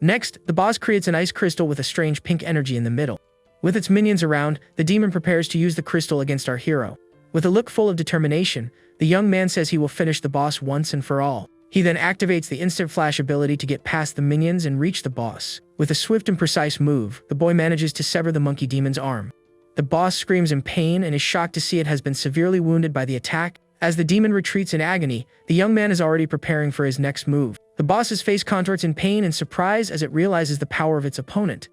Next, the boss creates an ice crystal with a strange pink energy in the middle. With its minions around, the demon prepares to use the crystal against our hero. With a look full of determination, the young man says he will finish the boss once and for all. He then activates the instant flash ability to get past the minions and reach the boss. With a swift and precise move, the boy manages to sever the monkey demon's arm. The boss screams in pain and is shocked to see it has been severely wounded by the attack. As the demon retreats in agony, the young man is already preparing for his next move. The boss's face contorts in pain and surprise as it realizes the power of its opponent.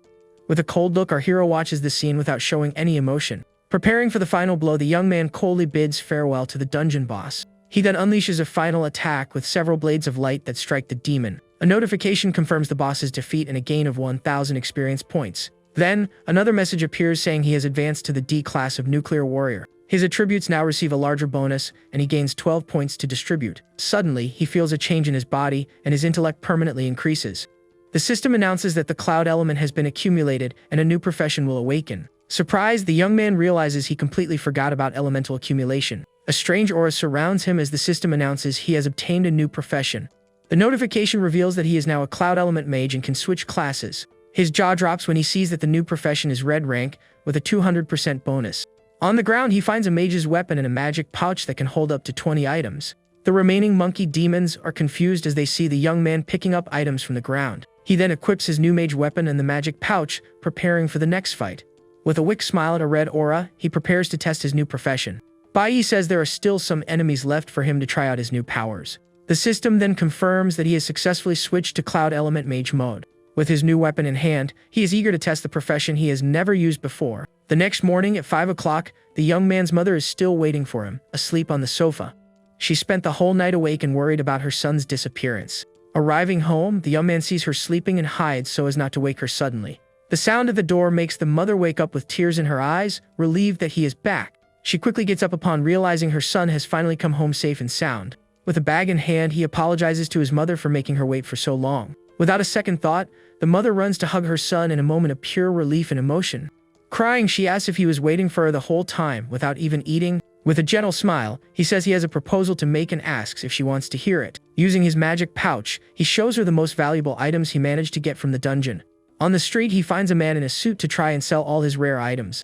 With a cold look, our hero watches the scene without showing any emotion. Preparing for the final blow, the young man coldly bids farewell to the dungeon boss. He then unleashes a final attack with several blades of light that strike the demon. A notification confirms the boss's defeat and a gain of 1,000 experience points. Then, another message appears saying he has advanced to the D class of Nuclear Warrior. His attributes now receive a larger bonus, and he gains 12 points to distribute. Suddenly, he feels a change in his body, and his intellect permanently increases. The system announces that the cloud element has been accumulated, and a new profession will awaken. Surprised, the young man realizes he completely forgot about elemental accumulation. A strange aura surrounds him as the system announces he has obtained a new profession. The notification reveals that he is now a cloud element mage and can switch classes. His jaw drops when he sees that the new profession is red rank, with a 200% bonus. On the ground, he finds a mage's weapon and a magic pouch that can hold up to 20 items. The remaining monkey demons are confused as they see the young man picking up items from the ground. He then equips his new mage weapon and the magic pouch, preparing for the next fight. With a wick smile at a red aura, he prepares to test his new profession. Bai says there are still some enemies left for him to try out his new powers. The system then confirms that he has successfully switched to Cloud Element Mage mode. With his new weapon in hand, he is eager to test the profession he has never used before. The next morning at 5 o'clock, the young man's mother is still waiting for him, asleep on the sofa. She spent the whole night awake and worried about her son's disappearance. Arriving home, the young man sees her sleeping and hides so as not to wake her suddenly. The sound of the door makes the mother wake up with tears in her eyes, relieved that he is back. She quickly gets up upon realizing her son has finally come home safe and sound. With a bag in hand, he apologizes to his mother for making her wait for so long. Without a second thought, the mother runs to hug her son in a moment of pure relief and emotion. Crying, she asks if he was waiting for her the whole time without even eating. With a gentle smile, he says he has a proposal to make and asks if she wants to hear it. Using his magic pouch, he shows her the most valuable items he managed to get from the dungeon. On the street, he finds a man in a suit to try and sell all his rare items.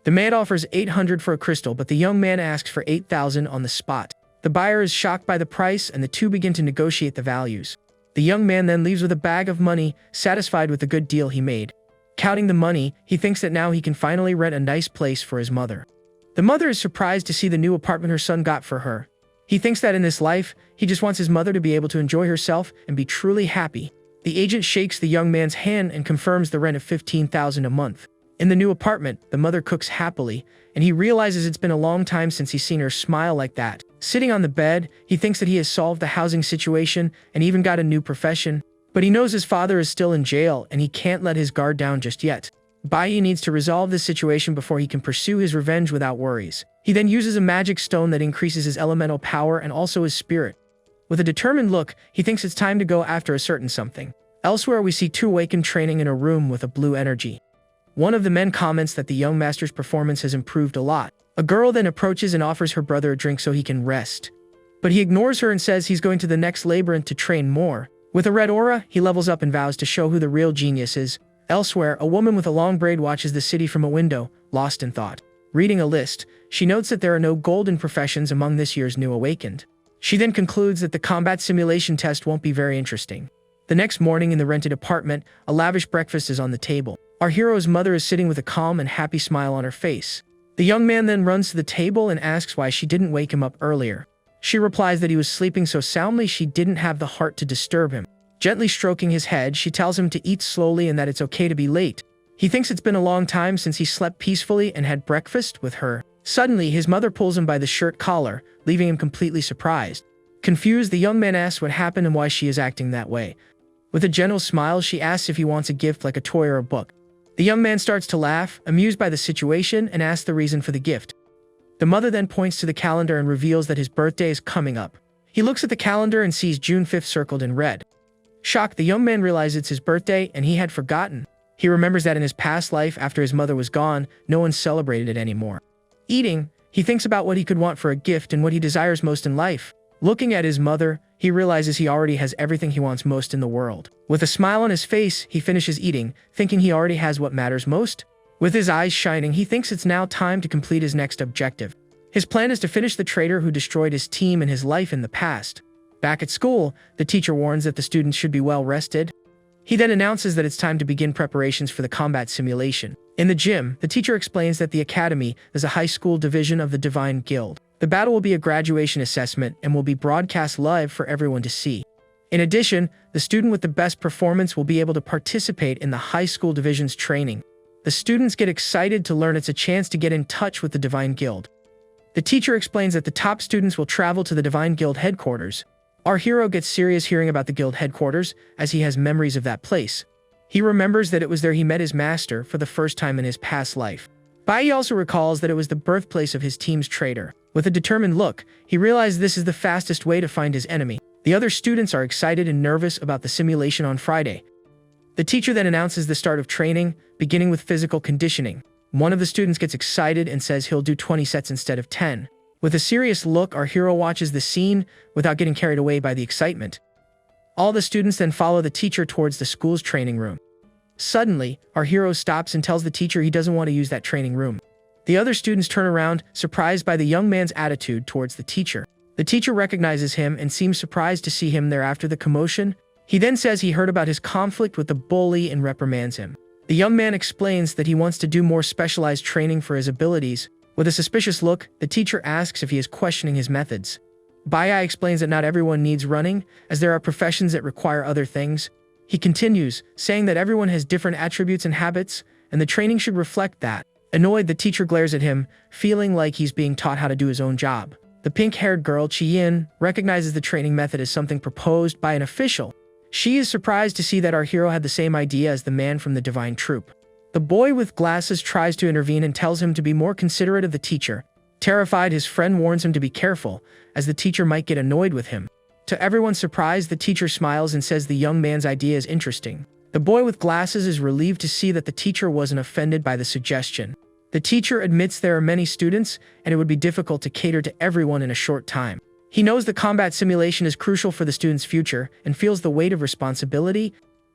The man offers 800 for a crystal, but the young man asks for 8,000 on the spot. The buyer is shocked by the price, and the two begin to negotiate the values. The young man then leaves with a bag of money, satisfied with the good deal he made. Counting the money, he thinks that now he can finally rent a nice place for his mother. The mother is surprised to see the new apartment her son got for her. He thinks that in this life, he just wants his mother to be able to enjoy herself and be truly happy. The agent shakes the young man's hand and confirms the rent of 15,000 a month. In the new apartment, the mother cooks happily, and he realizes it's been a long time since he's seen her smile like that. Sitting on the bed, he thinks that he has solved the housing situation and even got a new profession, but he knows his father is still in jail and he can't let his guard down just yet. Bai needs to resolve this situation before he can pursue his revenge without worries. He then uses a magic stone that increases his elemental power and also his spirit. With a determined look, he thinks it's time to go after a certain something. Elsewhere, we see two Awaken training in a room with a blue energy. One of the men comments that the young master's performance has improved a lot. A girl then approaches and offers her brother a drink so he can rest. But he ignores her and says he's going to the next labyrinth to train more. With a red aura, he levels up and vows to show who the real genius is. Elsewhere, a woman with a long braid watches the city from a window, lost in thought. Reading a list, she notes that there are no golden professions among this year's new Awakened. She then concludes that the combat simulation test won't be very interesting. The next morning in the rented apartment, a lavish breakfast is on the table. Our hero's mother is sitting with a calm and happy smile on her face. The young man then runs to the table and asks why she didn't wake him up earlier. She replies that he was sleeping so soundly she didn't have the heart to disturb him. Gently stroking his head, she tells him to eat slowly and that it's okay to be late. He thinks it's been a long time since he slept peacefully and had breakfast with her. Suddenly, his mother pulls him by the shirt collar, leaving him completely surprised. Confused, the young man asks what happened and why she is acting that way. With a gentle smile, she asks if he wants a gift like a toy or a book. The young man starts to laugh, amused by the situation, and asks the reason for the gift. The mother then points to the calendar and reveals that his birthday is coming up. He looks at the calendar and sees June 5th circled in red. Shocked, the young man realizes it's his birthday and he had forgotten. He remembers that in his past life, after his mother was gone, no one celebrated it anymore. Eating, he thinks about what he could want for a gift and what he desires most in life. Looking at his mother, he realizes he already has everything he wants most in the world. With a smile on his face, he finishes eating, thinking he already has what matters most. With his eyes shining, he thinks it's now time to complete his next objective. His plan is to finish the traitor who destroyed his team and his life in the past. Back at school, the teacher warns that the students should be well rested. He then announces that it's time to begin preparations for the combat simulation. In the gym, the teacher explains that the academy is a high school division of the Divine Guild. The battle will be a graduation assessment and will be broadcast live for everyone to see. In addition, the student with the best performance will be able to participate in the high school division's training. The students get excited to learn it's a chance to get in touch with the Divine Guild. The teacher explains that the top students will travel to the Divine Guild headquarters. Our hero gets serious hearing about the guild headquarters, as he has memories of that place. He remembers that it was there he met his master for the first time in his past life. Bai also recalls that it was the birthplace of his team's traitor. With a determined look, he realizes this is the fastest way to find his enemy. The other students are excited and nervous about the simulation on Friday. The teacher then announces the start of training, beginning with physical conditioning. One of the students gets excited and says he'll do 20 sets instead of 10. With a serious look, our hero watches the scene without getting carried away by the excitement. All the students then follow the teacher towards the school's training room. Suddenly, our hero stops and tells the teacher he doesn't want to use that training room. The other students turn around, surprised by the young man's attitude towards the teacher. The teacher recognizes him and seems surprised to see him there after the commotion. He then says he heard about his conflict with the bully and reprimands him. The young man explains that he wants to do more specialized training for his abilities. With a suspicious look, the teacher asks if he is questioning his methods. Bai explains that not everyone needs running, as there are professions that require other things. He continues, saying that everyone has different attributes and habits, and the training should reflect that. Annoyed, the teacher glares at him, feeling like he's being taught how to do his own job. The pink-haired girl, Chi-Yin, recognizes the training method as something proposed by an official. She is surprised to see that our hero had the same idea as the man from the divine troop. The boy with glasses tries to intervene and tells him to be more considerate of the teacher. Terrified, his friend warns him to be careful, as the teacher might get annoyed with him. To everyone's surprise, the teacher smiles and says the young man's idea is interesting. The boy with glasses is relieved to see that the teacher wasn't offended by the suggestion. The teacher admits there are many students, and it would be difficult to cater to everyone in a short time. He knows the combat simulation is crucial for the student's future and feels the weight of responsibility.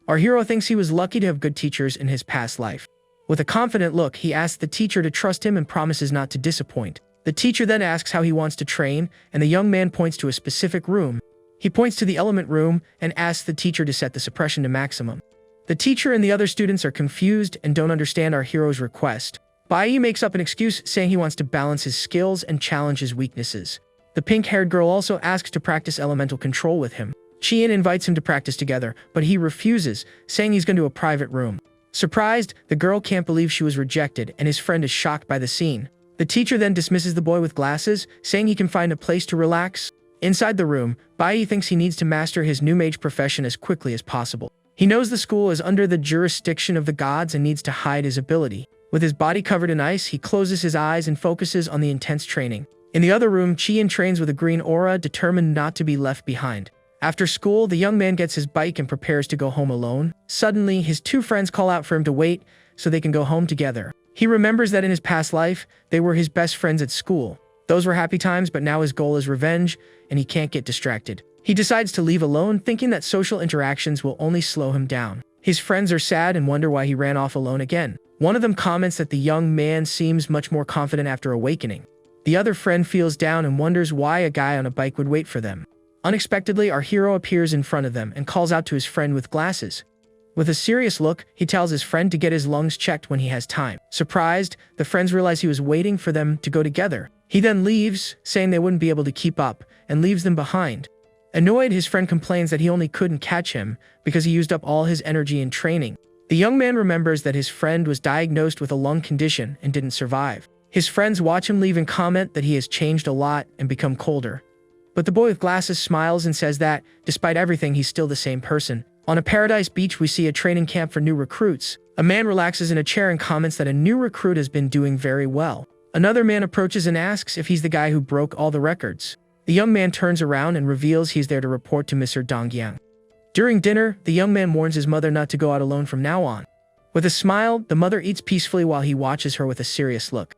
Our hero thinks he was lucky to have good teachers in his past life. With a confident look, he asks the teacher to trust him and promises not to disappoint. The teacher then asks how he wants to train, and the young man points to a specific room. He points to the element room and asks the teacher to set the suppression to maximum. The teacher and the other students are confused and don't understand our hero's request. Bai makes up an excuse, saying he wants to balance his skills and challenge his weaknesses. The pink-haired girl also asks to practice elemental control with him. Chien invites him to practice together, but he refuses, saying he's going to a private room. Surprised, the girl can't believe she was rejected, and his friend is shocked by the scene. The teacher then dismisses the boy with glasses, saying he can find a place to relax. Inside the room, Bai thinks he needs to master his new mage profession as quickly as possible. He knows the school is under the jurisdiction of the gods and needs to hide his ability. With his body covered in ice, he closes his eyes and focuses on the intense training. In the other room, Chien trains with a green aura, determined not to be left behind. After school, the young man gets his bike and prepares to go home alone. Suddenly, his two friends call out for him to wait so they can go home together. He remembers that in his past life, they were his best friends at school. Those were happy times, but now his goal is revenge, and he can't get distracted. He decides to leave alone, thinking that social interactions will only slow him down. His friends are sad and wonder why he ran off alone again. One of them comments that the young man seems much more confident after awakening. The other friend feels down and wonders why a guy on a bike would wait for them. Unexpectedly, our hero appears in front of them and calls out to his friend with glasses. With a serious look, he tells his friend to get his lungs checked when he has time. Surprised, the friends realize he was waiting for them to go together. He then leaves, saying they wouldn't be able to keep up, and leaves them behind. Annoyed, his friend complains that he only couldn't catch him because he used up all his energy in training. The young man remembers that his friend was diagnosed with a lung condition and didn't survive. His friends watch him leave and comment that he has changed a lot and become colder. But the boy with glasses smiles and says that, despite everything, he's still the same person. On a paradise beach, we see a training camp for new recruits. A man relaxes in a chair and comments that a new recruit has been doing very well. Another man approaches and asks if he's the guy who broke all the records. The young man turns around and reveals he's there to report to Mr. Dongyang. During dinner, the young man warns his mother not to go out alone from now on. With a smile, the mother eats peacefully while he watches her with a serious look.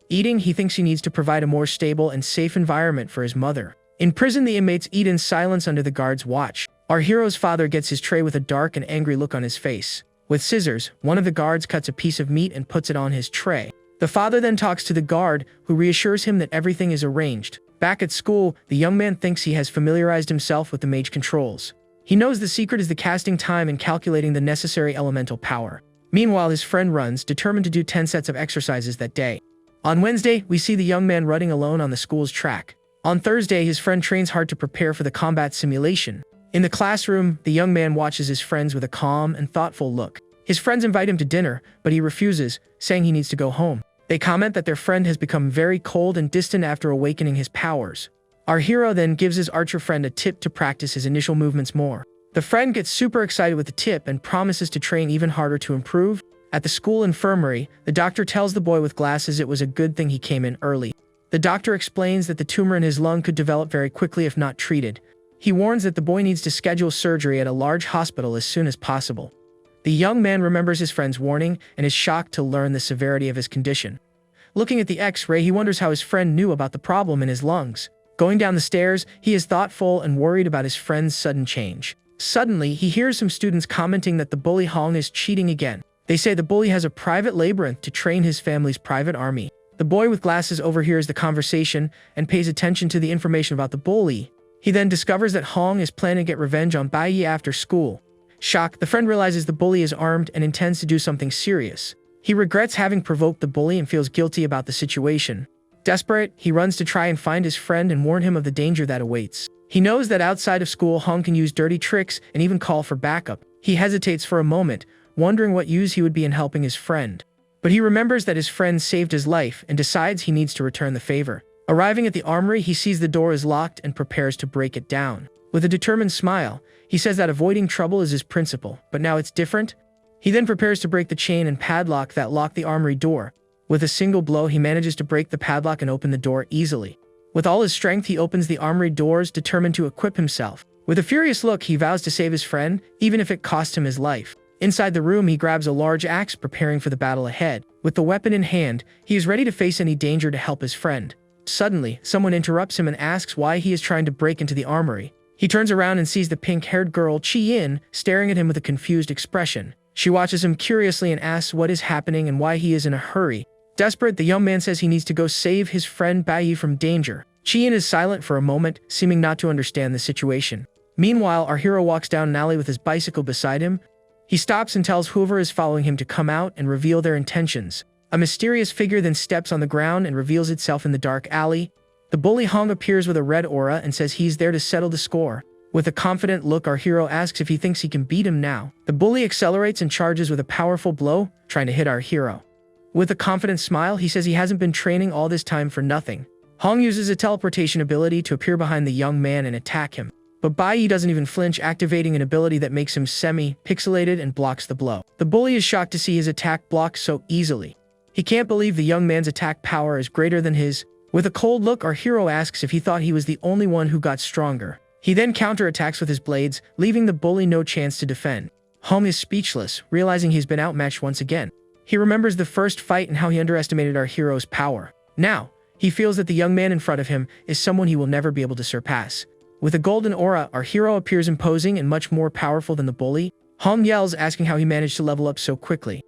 Eating, he thinks he needs to provide a more stable and safe environment for his mother. In prison, the inmates eat in silence under the guard's watch. Our hero's father gets his tray with a dark and angry look on his face. With scissors, one of the guards cuts a piece of meat and puts it on his tray. The father then talks to the guard, who reassures him that everything is arranged. Back at school, the young man thinks he has familiarized himself with the mage controls. He knows the secret is the casting time and calculating the necessary elemental power. Meanwhile, his friend runs, determined to do 10 sets of exercises that day. On Wednesday, we see the young man running alone on the school's track. On Thursday, his friend trains hard to prepare for the combat simulation. In the classroom, the young man watches his friends with a calm and thoughtful look. His friends invite him to dinner, but he refuses, saying he needs to go home. They comment that their friend has become very cold and distant after awakening his powers. Our hero then gives his archer friend a tip to practice his initial movements more. The friend gets super excited with the tip and promises to train even harder to improve. At the school infirmary, the doctor tells the boy with glasses it was a good thing he came in early. The doctor explains that the tumor in his lung could develop very quickly if not treated. He warns that the boy needs to schedule surgery at a large hospital as soon as possible. The young man remembers his friend's warning and is shocked to learn the severity of his condition. Looking at the X-ray, he wonders how his friend knew about the problem in his lungs. Going down the stairs, he is thoughtful and worried about his friend's sudden change. Suddenly, he hears some students commenting that the bully Hong is cheating again. They say the bully has a private labyrinth to train his family's private army. The boy with glasses overhears the conversation and pays attention to the information about the bully. He then discovers that Hong is planning to get revenge on Bai Yi after school. Shocked, the friend realizes the bully is armed and intends to do something serious. He regrets having provoked the bully and feels guilty about the situation. Desperate, he runs to try and find his friend and warn him of the danger that awaits. He knows that outside of school, Hong can use dirty tricks and even call for backup. He hesitates for a moment, wondering what use he would be in helping his friend. But he remembers that his friend saved his life and decides he needs to return the favor. Arriving at the armory, he sees the door is locked and prepares to break it down. With a determined smile, he says that avoiding trouble is his principle, but now it's different. He then prepares to break the chain and padlock that lock the armory door. With a single blow, he manages to break the padlock and open the door easily. With all his strength, he opens the armory doors, determined to equip himself. With a furious look, he vows to save his friend, even if it costs him his life. Inside the room, he grabs a large axe, preparing for the battle ahead. With the weapon in hand, he is ready to face any danger to help his friend. Suddenly, someone interrupts him and asks why he is trying to break into the armory. He turns around and sees the pink-haired girl, Chi-Yin, staring at him with a confused expression. She watches him curiously and asks what is happening and why he is in a hurry. Desperate, the young man says he needs to go save his friend Bai Yi from danger. Chi-Yin is silent for a moment, seeming not to understand the situation. Meanwhile, our hero walks down an alley with his bicycle beside him. He stops and tells whoever is following him to come out and reveal their intentions. A mysterious figure then steps on the ground and reveals itself in the dark alley. The bully Hong appears with a red aura and says he's there to settle the score. With a confident look, our hero asks if he thinks he can beat him now. The bully accelerates and charges with a powerful blow, trying to hit our hero. With a confident smile, he says he hasn't been training all this time for nothing. Hong uses a teleportation ability to appear behind the young man and attack him. But Bai doesn't even flinch, activating an ability that makes him semi-pixelated and blocks the blow. The bully is shocked to see his attack blocked so easily. He can't believe the young man's attack power is greater than his. With a cold look, our hero asks if he thought he was the only one who got stronger. He then counterattacks with his blades, leaving the bully no chance to defend. Hong is speechless, realizing he's been outmatched once again. He remembers the first fight and how he underestimated our hero's power. Now, he feels that the young man in front of him is someone he will never be able to surpass. With a golden aura, our hero appears imposing and much more powerful than the bully. Hong yells, asking how he managed to level up so quickly.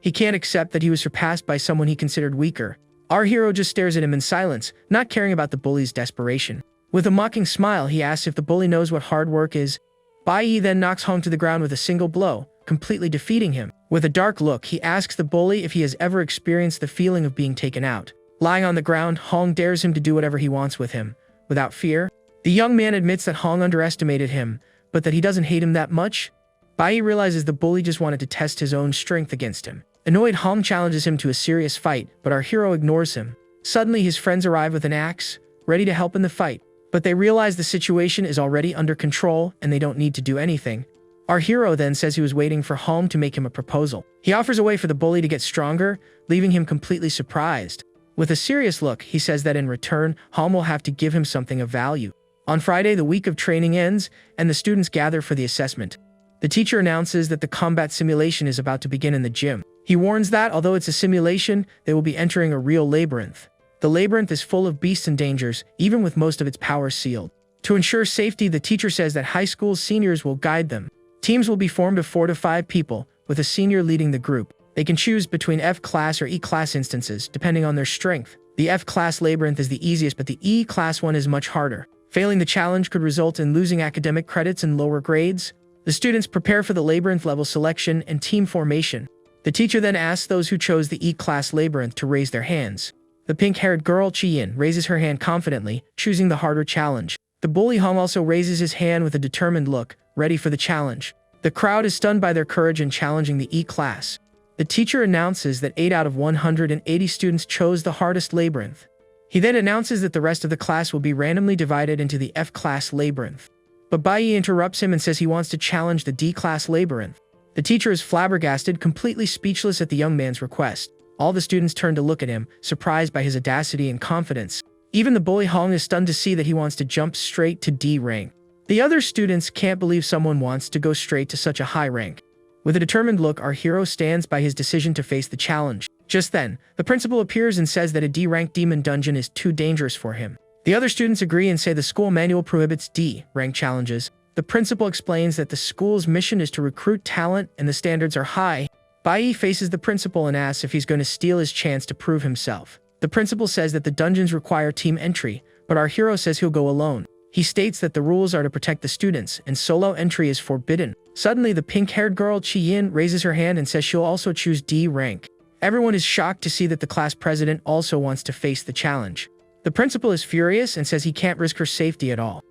He can't accept that he was surpassed by someone he considered weaker. Our hero just stares at him in silence, not caring about the bully's desperation. With a mocking smile, he asks if the bully knows what hard work is. Bai then knocks Hong to the ground with a single blow, completely defeating him. With a dark look, he asks the bully if he has ever experienced the feeling of being taken out. Lying on the ground, Hong dares him to do whatever he wants with him, without fear. The young man admits that Hong underestimated him, but that he doesn't hate him that much. Bai realizes the bully just wanted to test his own strength against him. Annoyed, Hong challenges him to a serious fight, but our hero ignores him. Suddenly, his friends arrive with an axe, ready to help in the fight. But they realize the situation is already under control and they don't need to do anything. Our hero then says he was waiting for Hong to make him a proposal. He offers a way for the bully to get stronger, leaving him completely surprised. With a serious look, he says that in return, Hong will have to give him something of value. On Friday, the week of training ends, and the students gather for the assessment. The teacher announces that the combat simulation is about to begin in the gym. He warns that, although it's a simulation, they will be entering a real labyrinth. The labyrinth is full of beasts and dangers, even with most of its powers sealed. To ensure safety, the teacher says that high school seniors will guide them. Teams will be formed of 4 to 5 people, with a senior leading the group. They can choose between F-class or E-class instances, depending on their strength. The F-class labyrinth is the easiest, but the E-class one is much harder. Failing the challenge could result in losing academic credits and lower grades. The students prepare for the labyrinth level selection and team formation. The teacher then asks those who chose the E-class labyrinth to raise their hands. The pink-haired girl Chi-yin raises her hand confidently, choosing the harder challenge. The bully Hong also raises his hand with a determined look, ready for the challenge. The crowd is stunned by their courage in challenging the E-class. The teacher announces that 8 out of 180 students chose the hardest labyrinth. He then announces that the rest of the class will be randomly divided into the F-class labyrinth. But Bai interrupts him and says he wants to challenge the D-class labyrinth. The teacher is flabbergasted, completely speechless at the young man's request. All the students turn to look at him, surprised by his audacity and confidence. Even the bully Hong is stunned to see that he wants to jump straight to D rank. The other students can't believe someone wants to go straight to such a high rank. With a determined look, our hero stands by his decision to face the challenge. Just then, the principal appears and says that a D-rank demon dungeon is too dangerous for him. The other students agree and say the school manual prohibits D-rank challenges. The principal explains that the school's mission is to recruit talent and the standards are high. Bai faces the principal and asks if he's going to steal his chance to prove himself. The principal says that the dungeons require team entry, but our hero says he'll go alone. He states that the rules are to protect the students, and solo entry is forbidden. Suddenly, the pink-haired girl Chi-yin raises her hand and says she'll also choose D rank. Everyone is shocked to see that the class president also wants to face the challenge. The principal is furious and says he can't risk her safety at all.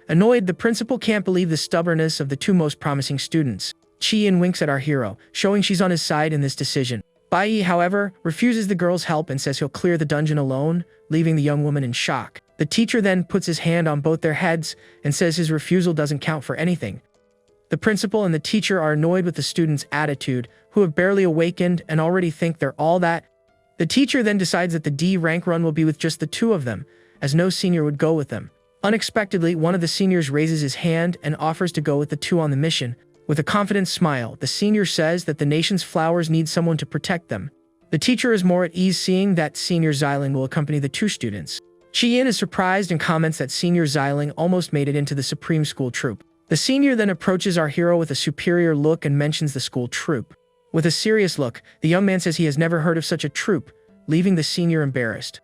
Annoyed, the principal can't believe the stubbornness of the 2 most promising students. Chi-yin winks at our hero, showing she's on his side in this decision. Bai, however, refuses the girl's help and says he'll clear the dungeon alone, leaving the young woman in shock. The teacher then puts his hand on both their heads and says his refusal doesn't count for anything. The principal and the teacher are annoyed with the students' attitude, who have barely awakened and already think they're all that. The teacher then decides that the D rank run will be with just the 2 of them, as no senior would go with them. Unexpectedly, one of the seniors raises his hand and offers to go with the 2 on the mission. With a confident smile, the senior says that the nation's flowers need someone to protect them. The teacher is more at ease seeing that Senior Xiling will accompany the 2 students. Chi-yin is surprised and comments that Senior Xiling almost made it into the Supreme School troop. The senior then approaches our hero with a superior look and mentions the school troop. With a serious look, the young man says he has never heard of such a troop, leaving the senior embarrassed.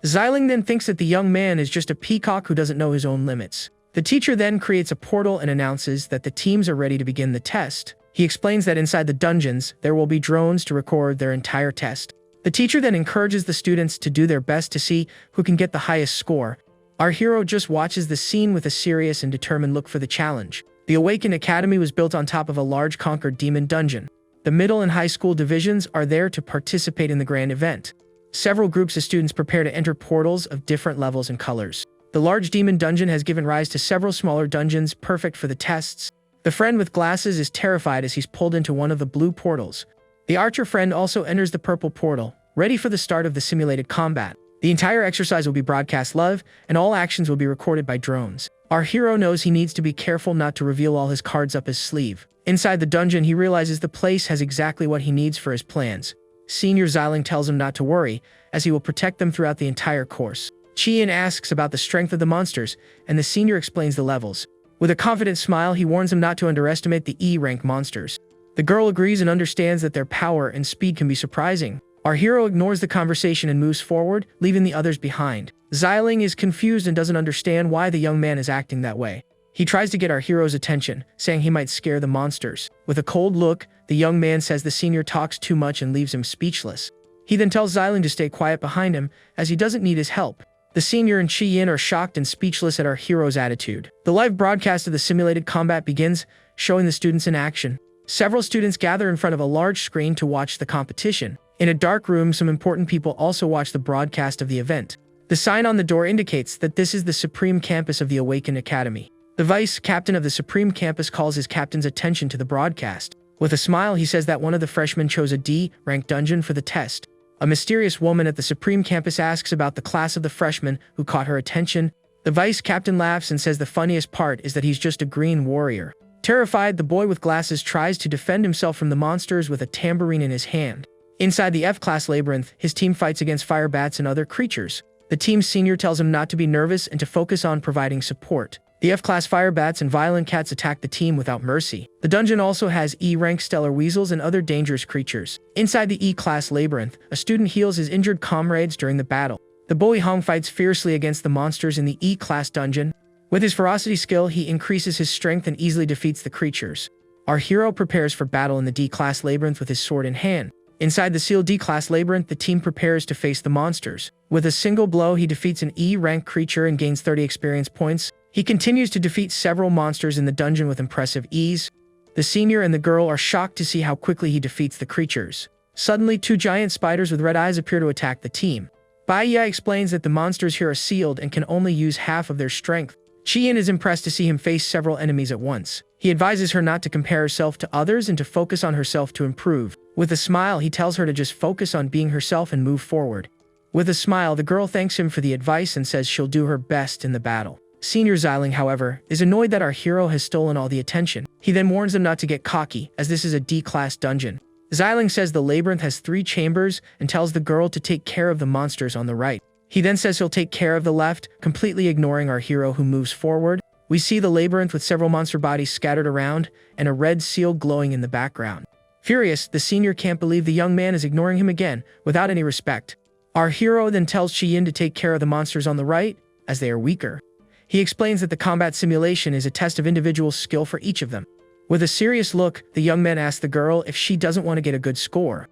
Xiling then thinks that the young man is just a peacock who doesn't know his own limits. The teacher then creates a portal and announces that the teams are ready to begin the test. He explains that inside the dungeons, there will be drones to record their entire test. The teacher then encourages the students to do their best to see who can get the highest score. Our hero just watches the scene with a serious and determined look for the challenge. The Awaken Academy was built on top of a large conquered demon dungeon. The middle and high school divisions are there to participate in the grand event. Several groups of students prepare to enter portals of different levels and colors. The large demon dungeon has given rise to several smaller dungeons perfect for the tests. The friend with glasses is terrified as he's pulled into one of the blue portals. The archer friend also enters the purple portal, ready for the start of the simulated combat. The entire exercise will be broadcast live, and all actions will be recorded by drones. Our hero knows he needs to be careful not to reveal all his cards up his sleeve. Inside the dungeon, he realizes the place has exactly what he needs for his plans. Senior Xiling tells him not to worry, as he will protect them throughout the entire course. Chi-In asks about the strength of the monsters, and the senior explains the levels. With a confident smile, he warns him not to underestimate the E-rank monsters. The girl agrees and understands that their power and speed can be surprising. Our hero ignores the conversation and moves forward, leaving the others behind. Xiling is confused and doesn't understand why the young man is acting that way. He tries to get our hero's attention, saying he might scare the monsters. With a cold look, the young man says the senior talks too much and leaves him speechless. He then tells Xiling to stay quiet behind him, as he doesn't need his help. The senior and Chi-In are shocked and speechless at our hero's attitude. The live broadcast of the simulated combat begins, showing the students in action. Several students gather in front of a large screen to watch the competition. In a dark room, some important people also watch the broadcast of the event. The sign on the door indicates that this is the Supreme Campus of the Awaken Academy. The vice captain of the Supreme Campus calls his captain's attention to the broadcast. With a smile, he says that one of the freshmen chose a D-ranked dungeon for the test. A mysterious woman at the Supreme Campus asks about the class of the freshman who caught her attention. The vice captain laughs and says the funniest part is that he's just a green warrior. Terrified, the boy with glasses tries to defend himself from the monsters with a tambourine in his hand. Inside the F-class labyrinth, his team fights against fire bats and other creatures. The team's senior tells him not to be nervous and to focus on providing support. The F-class fire bats and violent cats attack the team without mercy. The dungeon also has E-rank stellar weasels and other dangerous creatures. Inside the E-class labyrinth, a student heals his injured comrades during the battle. The boy Hong fights fiercely against the monsters in the E-class dungeon. With his ferocity skill, he increases his strength and easily defeats the creatures. Our hero prepares for battle in the D-class labyrinth with his sword in hand. Inside the sealed D-class labyrinth, the team prepares to face the monsters. With a single blow, he defeats an E-rank creature and gains 30 experience points. He continues to defeat several monsters in the dungeon with impressive ease. The senior and the girl are shocked to see how quickly he defeats the creatures. Suddenly, two giant spiders with red eyes appear to attack the team. Bai Yi explains that the monsters here are sealed and can only use half of their strength. Chi-In is impressed to see him face several enemies at once. He advises her not to compare herself to others and to focus on herself to improve. With a smile, he tells her to just focus on being herself and move forward. With a smile, the girl thanks him for the advice and says she'll do her best in the battle. Senior Xiling, however, is annoyed that our hero has stolen all the attention. He then warns them not to get cocky, as this is a D-class dungeon. Xiling says the labyrinth has 3 chambers and tells the girl to take care of the monsters on the right. He then says he'll take care of the left, completely ignoring our hero who moves forward. We see the labyrinth with several monster bodies scattered around and a red seal glowing in the background. Furious, the senior can't believe the young man is ignoring him again, without any respect. Our hero then tells Chi-In to take care of the monsters on the right, as they are weaker. He explains that the combat simulation is a test of individual skill for each of them. With a serious look, the young man asks the girl if she doesn't want to get a good score.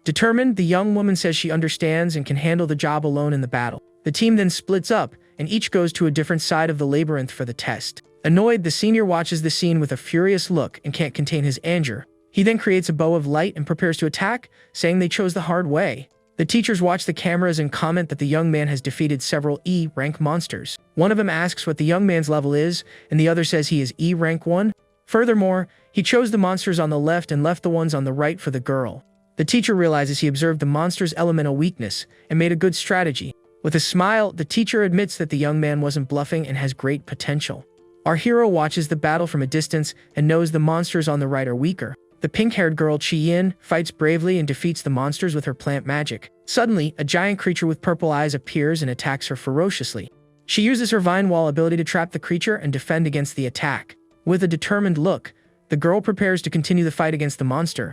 Determined, the young woman says she understands and can handle the job alone in the battle. The team then splits up, and each goes to a different side of the labyrinth for the test. Annoyed, the senior watches the scene with a furious look and can't contain his anger. He then creates a bow of light and prepares to attack, saying they chose the hard way. The teachers watch the cameras and comment that the young man has defeated several E-rank monsters. One of them asks what the young man's level is, and the other says he is E-rank 1. Furthermore, he chose the monsters on the left and left the ones on the right for the girl. The teacher realizes he observed the monster's elemental weakness and made a good strategy. With a smile, the teacher admits that the young man wasn't bluffing and has great potential. Our hero watches the battle from a distance and knows the monsters on the right are weaker. The pink-haired girl Chi-In fights bravely and defeats the monsters with her plant magic. Suddenly, a giant creature with purple eyes appears and attacks her ferociously. She uses her Vine Wall ability to trap the creature and defend against the attack. With a determined look, the girl prepares to continue the fight against the monster.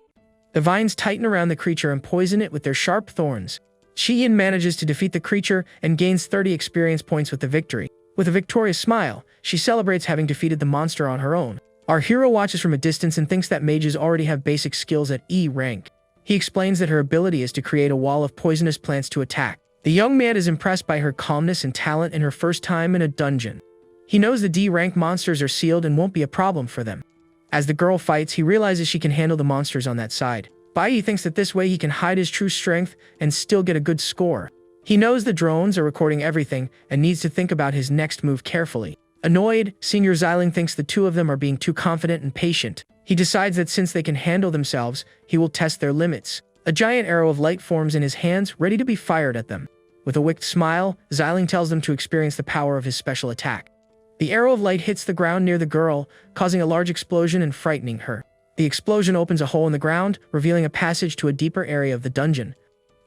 The vines tighten around the creature and poison it with their sharp thorns. Chi-In manages to defeat the creature and gains 30 experience points with the victory. With a victorious smile, she celebrates having defeated the monster on her own. Our hero watches from a distance and thinks that mages already have basic skills at E rank. He explains that her ability is to create a wall of poisonous plants to attack. The young man is impressed by her calmness and talent in her first time in a dungeon. He knows the D-rank monsters are sealed and won't be a problem for them. As the girl fights, he realizes she can handle the monsters on that side. Bai Yi thinks that this way he can hide his true strength and still get a good score. He knows the drones are recording everything and needs to think about his next move carefully. Annoyed, Senior Xiling thinks the two of them are being too confident and patient. He decides that since they can handle themselves, he will test their limits. A giant arrow of light forms in his hands, ready to be fired at them. With a wicked smile, Xiling tells them to experience the power of his special attack. The arrow of light hits the ground near the girl, causing a large explosion and frightening her. The explosion opens a hole in the ground, revealing a passage to a deeper area of the dungeon.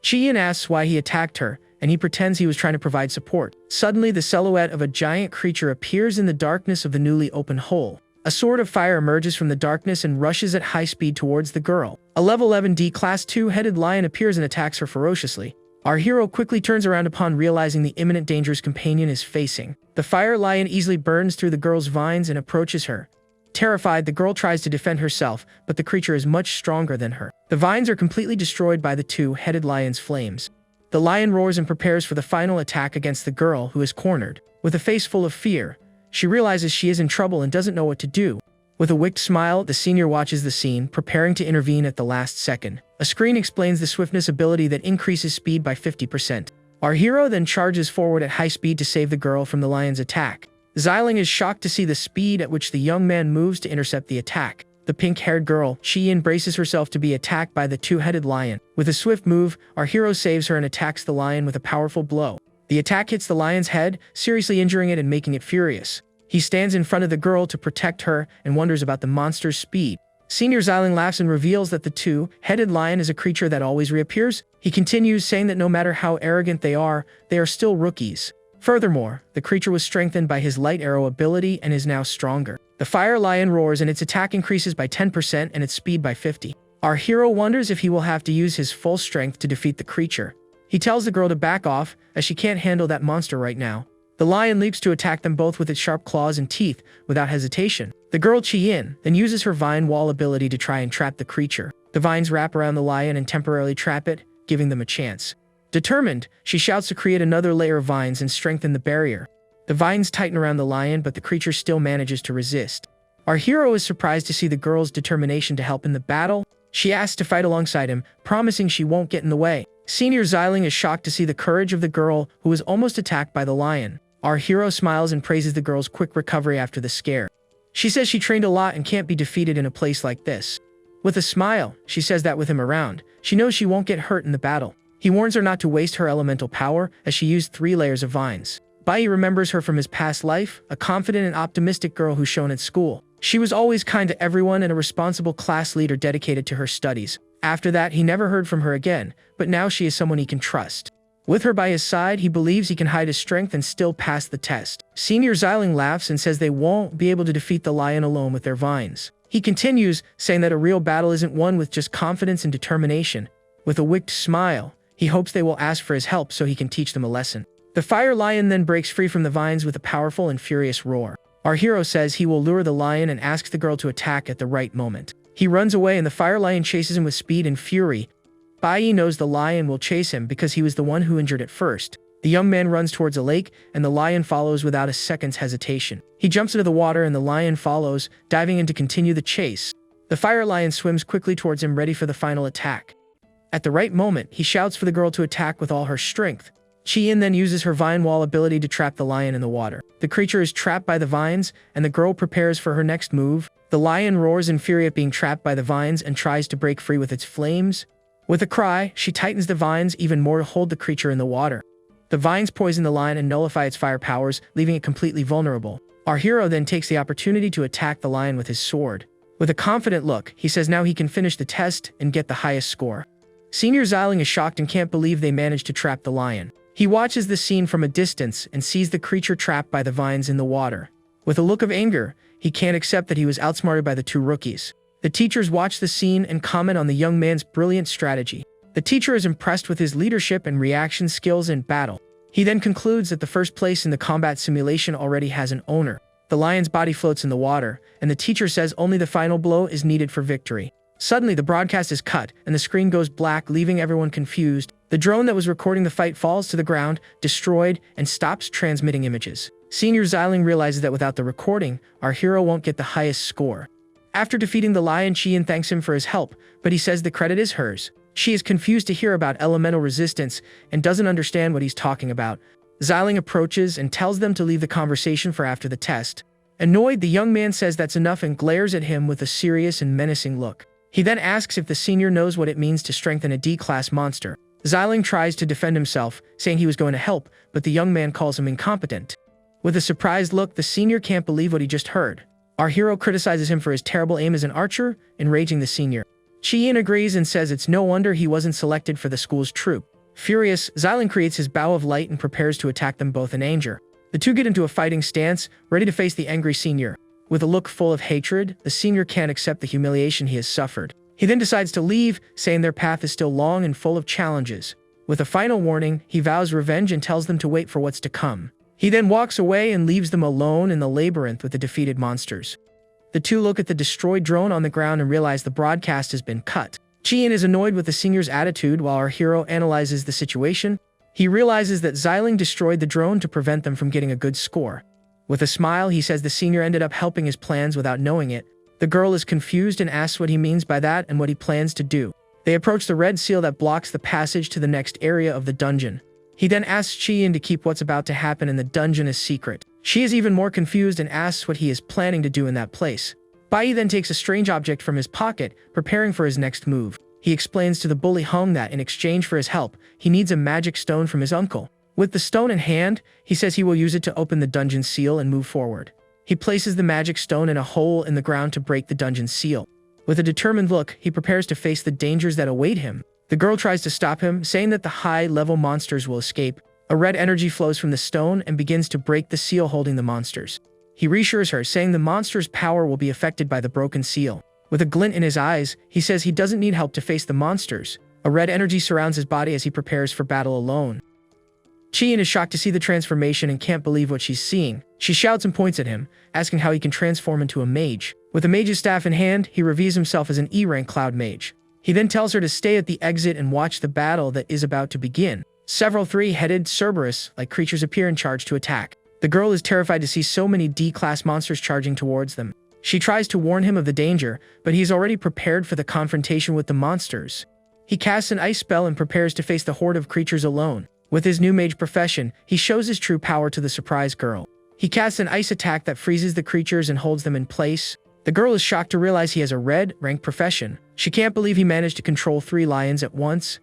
Chi-Yin asks why he attacked her, and he pretends he was trying to provide support. Suddenly, the silhouette of a giant creature appears in the darkness of the newly opened hole. A sword of fire emerges from the darkness and rushes at high speed towards the girl. A level 11D Class 2-headed lion appears and attacks her ferociously. Our hero quickly turns around upon realizing the imminent danger his companion is facing. The fire lion easily burns through the girl's vines and approaches her. Terrified, the girl tries to defend herself, but the creature is much stronger than her. The vines are completely destroyed by the two-headed lion's flames. The lion roars and prepares for the final attack against the girl, who is cornered. With a face full of fear, she realizes she is in trouble and doesn't know what to do. With a wicked smile, the senior watches the scene, preparing to intervene at the last second. A screen explains the swiftness ability that increases speed by 50%. Our hero then charges forward at high speed to save the girl from the lion's attack. Xiling is shocked to see the speed at which the young man moves to intercept the attack. The pink-haired girl, Chi-Yin, braces herself to be attacked by the two-headed lion. With a swift move, our hero saves her and attacks the lion with a powerful blow. The attack hits the lion's head, seriously injuring it and making it furious. He stands in front of the girl to protect her and wonders about the monster's speed. Senior Xiling laughs and reveals that the two-headed lion is a creature that always reappears. He continues, saying that no matter how arrogant they are still rookies. Furthermore, the creature was strengthened by his light arrow ability and is now stronger. The fire lion roars and its attack increases by 10% and its speed by 50%. Our hero wonders if he will have to use his full strength to defeat the creature. He tells the girl to back off, as she can't handle that monster right now. The lion leaps to attack them both with its sharp claws and teeth, without hesitation. The girl Chi-Yin then uses her vine wall ability to try and trap the creature. The vines wrap around the lion and temporarily trap it, giving them a chance. Determined, she shouts to create another layer of vines and strengthen the barrier. The vines tighten around the lion, but the creature still manages to resist. Our hero is surprised to see the girl's determination to help in the battle. She asks to fight alongside him, promising she won't get in the way. Senior Xiling is shocked to see the courage of the girl, who was almost attacked by the lion. Our hero smiles and praises the girl's quick recovery after the scare. She says she trained a lot and can't be defeated in a place like this. With a smile, she says that with him around, she knows she won't get hurt in the battle. He warns her not to waste her elemental power, as she used 3 layers of vines. Bai remembers her from his past life, a confident and optimistic girl who shone at school. She was always kind to everyone and a responsible class leader dedicated to her studies. After that, he never heard from her again, but now she is someone he can trust. With her by his side, he believes he can hide his strength and still pass the test. Senior Xiling laughs and says they won't be able to defeat the lion alone with their vines. He continues, saying that a real battle isn't won with just confidence and determination. With a wicked smile, he hopes they will ask for his help so he can teach them a lesson. The fire lion then breaks free from the vines with a powerful and furious roar. Our hero says he will lure the lion and asks the girl to attack at the right moment. He runs away and the fire lion chases him with speed and fury. Bai knows the lion will chase him because he was the one who injured it first. The young man runs towards a lake and the lion follows without a second's hesitation. He jumps into the water and the lion follows, diving in to continue the chase. The fire lion swims quickly towards him, ready for the final attack. At the right moment, he shouts for the girl to attack with all her strength. Chi-Yin then uses her vine wall ability to trap the lion in the water. The creature is trapped by the vines, and the girl prepares for her next move. The lion roars in fury at being trapped by the vines and tries to break free with its flames. With a cry, she tightens the vines even more to hold the creature in the water. The vines poison the lion and nullify its fire powers, leaving it completely vulnerable. Our hero then takes the opportunity to attack the lion with his sword. With a confident look, he says now he can finish the test and get the highest score. Senior Xiling is shocked and can't believe they managed to trap the lion. He watches the scene from a distance and sees the creature trapped by the vines in the water. With a look of anger, he can't accept that he was outsmarted by the two rookies. The teachers watch the scene and comment on the young man's brilliant strategy. The teacher is impressed with his leadership and reaction skills in battle. He then concludes that the first place in the combat simulation already has an owner. The lion's body floats in the water, and the teacher says only the final blow is needed for victory. Suddenly, the broadcast is cut, and the screen goes black, leaving everyone confused. The drone that was recording the fight falls to the ground, destroyed, and stops transmitting images. Senior Xiling realizes that without the recording, our hero won't get the highest score. After defeating the lion, Chi-Yin thanks him for his help, but he says the credit is hers. She is confused to hear about elemental resistance and doesn't understand what he's talking about. Xiling approaches and tells them to leave the conversation for after the test. Annoyed, the young man says that's enough and glares at him with a serious and menacing look. He then asks if the senior knows what it means to strengthen a D-class monster. Xiling tries to defend himself, saying he was going to help, but the young man calls him incompetent. With a surprised look, the senior can't believe what he just heard. Our hero criticizes him for his terrible aim as an archer, enraging the senior. Chi-yin agrees and says it's no wonder he wasn't selected for the school's troop. Furious, Xiling creates his bow of light and prepares to attack them both in anger. The two get into a fighting stance, ready to face the angry senior. With a look full of hatred, the senior can't accept the humiliation he has suffered. He then decides to leave, saying their path is still long and full of challenges. With a final warning, he vows revenge and tells them to wait for what's to come. He then walks away and leaves them alone in the labyrinth with the defeated monsters. The two look at the destroyed drone on the ground and realize the broadcast has been cut. Chi-yin is annoyed with the senior's attitude while our hero analyzes the situation. He realizes that Xiling destroyed the drone to prevent them from getting a good score. With a smile, he says the senior ended up helping his plans without knowing it. The girl is confused and asks what he means by that and what he plans to do. They approach the red seal that blocks the passage to the next area of the dungeon. He then asks Chi-yin to keep what's about to happen in the dungeon a secret. She is even more confused and asks what he is planning to do in that place. Bai then takes a strange object from his pocket, preparing for his next move. He explains to the bully Hung that in exchange for his help, he needs a magic stone from his uncle. With the stone in hand, he says he will use it to open the dungeon seal and move forward. He places the magic stone in a hole in the ground to break the dungeon seal. With a determined look, he prepares to face the dangers that await him. The girl tries to stop him, saying that the high-level monsters will escape. A red energy flows from the stone and begins to break the seal holding the monsters. He reassures her, saying the monster's power will be affected by the broken seal. With a glint in his eyes, he says he doesn't need help to face the monsters. A red energy surrounds his body as he prepares for battle alone. Chi-yin is shocked to see the transformation and can't believe what she's seeing. She shouts and points at him, asking how he can transform into a mage. With a mage's staff in hand, he reveals himself as an E-rank cloud mage. He then tells her to stay at the exit and watch the battle that is about to begin. Several three-headed Cerberus-like creatures appear and charge to attack. The girl is terrified to see so many D-class monsters charging towards them. She tries to warn him of the danger, but he's already prepared for the confrontation with the monsters. He casts an ice spell and prepares to face the horde of creatures alone. With his new mage profession, he shows his true power to the surprised girl. He casts an ice attack that freezes the creatures and holds them in place. The girl is shocked to realize he has a red rank profession. She can't believe he managed to control 3 lions at once.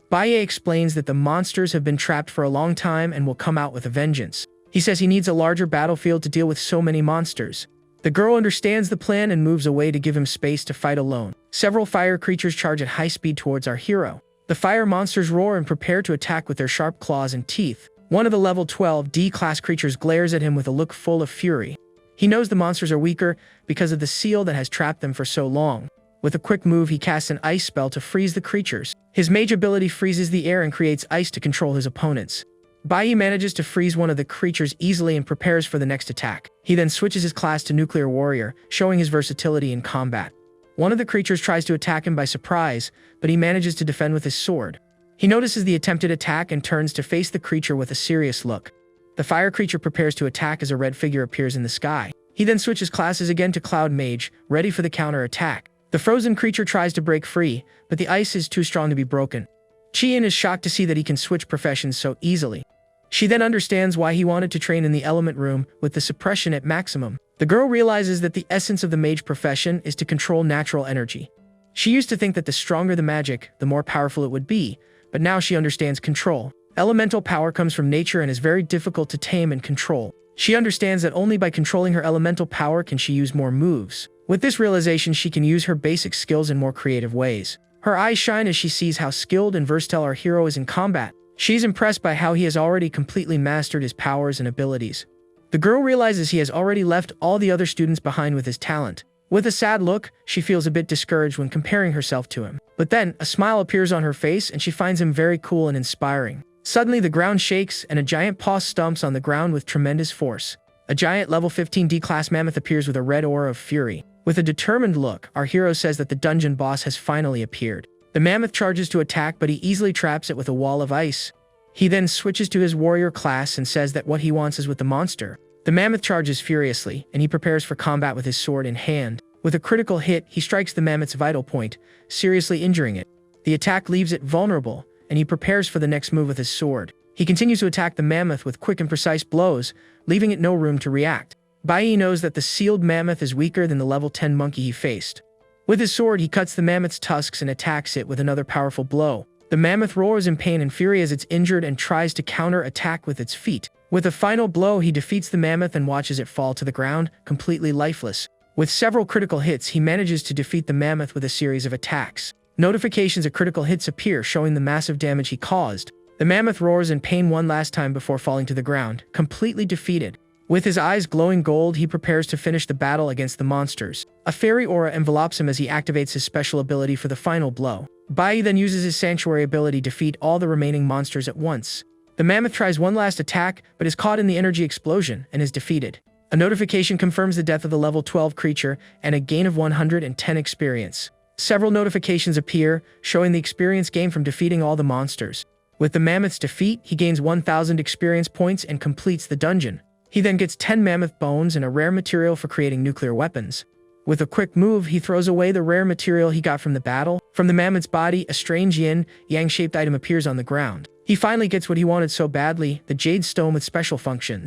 Baye explains that the monsters have been trapped for a long time and will come out with a vengeance. He says he needs a larger battlefield to deal with so many monsters. The girl understands the plan and moves away to give him space to fight alone. Several fire creatures charge at high speed towards our hero. The fire monsters roar and prepare to attack with their sharp claws and teeth. One of the level 12 D-class creatures glares at him with a look full of fury. He knows the monsters are weaker because of the seal that has trapped them for so long. With a quick move, he casts an ice spell to freeze the creatures. His mage ability freezes the air and creates ice to control his opponents. Bai manages to freeze one of the creatures easily and prepares for the next attack. He then switches his class to Nuclear Warrior, showing his versatility in combat. One of the creatures tries to attack him by surprise, but he manages to defend with his sword. He notices the attempted attack and turns to face the creature with a serious look. The fire creature prepares to attack as a red figure appears in the sky. He then switches classes again to Cloud Mage, ready for the counter-attack. The frozen creature tries to break free, but the ice is too strong to be broken. Chi-yin is shocked to see that he can switch professions so easily. She then understands why he wanted to train in the element room with the suppression at maximum. The girl realizes that the essence of the mage profession is to control natural energy. She used to think that the stronger the magic, the more powerful it would be, but now she understands control. Elemental power comes from nature and is very difficult to tame and control. She understands that only by controlling her elemental power can she use more moves. With this realization, she can use her basic skills in more creative ways. Her eyes shine as she sees how skilled and versatile our hero is in combat. She's impressed by how he has already completely mastered his powers and abilities. The girl realizes he has already left all the other students behind with his talent. With a sad look, she feels a bit discouraged when comparing herself to him. But then, a smile appears on her face and she finds him very cool and inspiring. Suddenly, the ground shakes and a giant paw stomps on the ground with tremendous force. A giant level 15 D-class mammoth appears with a red aura of fury. With a determined look, our hero says that the dungeon boss has finally appeared. The mammoth charges to attack, but he easily traps it with a wall of ice. He then switches to his warrior class and says that what he wants is with the monster. The mammoth charges furiously, and he prepares for combat with his sword in hand. With a critical hit, he strikes the mammoth's vital point, seriously injuring it. The attack leaves it vulnerable, and he prepares for the next move with his sword. He continues to attack the mammoth with quick and precise blows, leaving it no room to react. Bai knows that the sealed mammoth is weaker than the level 10 monkey he faced. With his sword, he cuts the mammoth's tusks and attacks it with another powerful blow. The mammoth roars in pain and fury as it's injured and tries to counter-attack with its feet. With a final blow, he defeats the mammoth and watches it fall to the ground, completely lifeless. With several critical hits, he manages to defeat the mammoth with a series of attacks. Notifications of critical hits appear, showing the massive damage he caused. The mammoth roars in pain one last time before falling to the ground, completely defeated. With his eyes glowing gold, he prepares to finish the battle against the monsters. A fairy aura envelopes him as he activates his special ability for the final blow. Bai then uses his sanctuary ability to defeat all the remaining monsters at once. The mammoth tries one last attack, but is caught in the energy explosion and is defeated. A notification confirms the death of the level 12 creature and a gain of 110 experience. Several notifications appear, showing the experience gained from defeating all the monsters. With the mammoth's defeat, he gains 1,000 experience points and completes the dungeon. He then gets 10 mammoth bones and a rare material for creating nuclear weapons. With a quick move, he throws away the rare material he got from the battle. From the mammoth's body, a strange yin-yang-shaped item appears on the ground. He finally gets what he wanted so badly, the jade stone with special functions.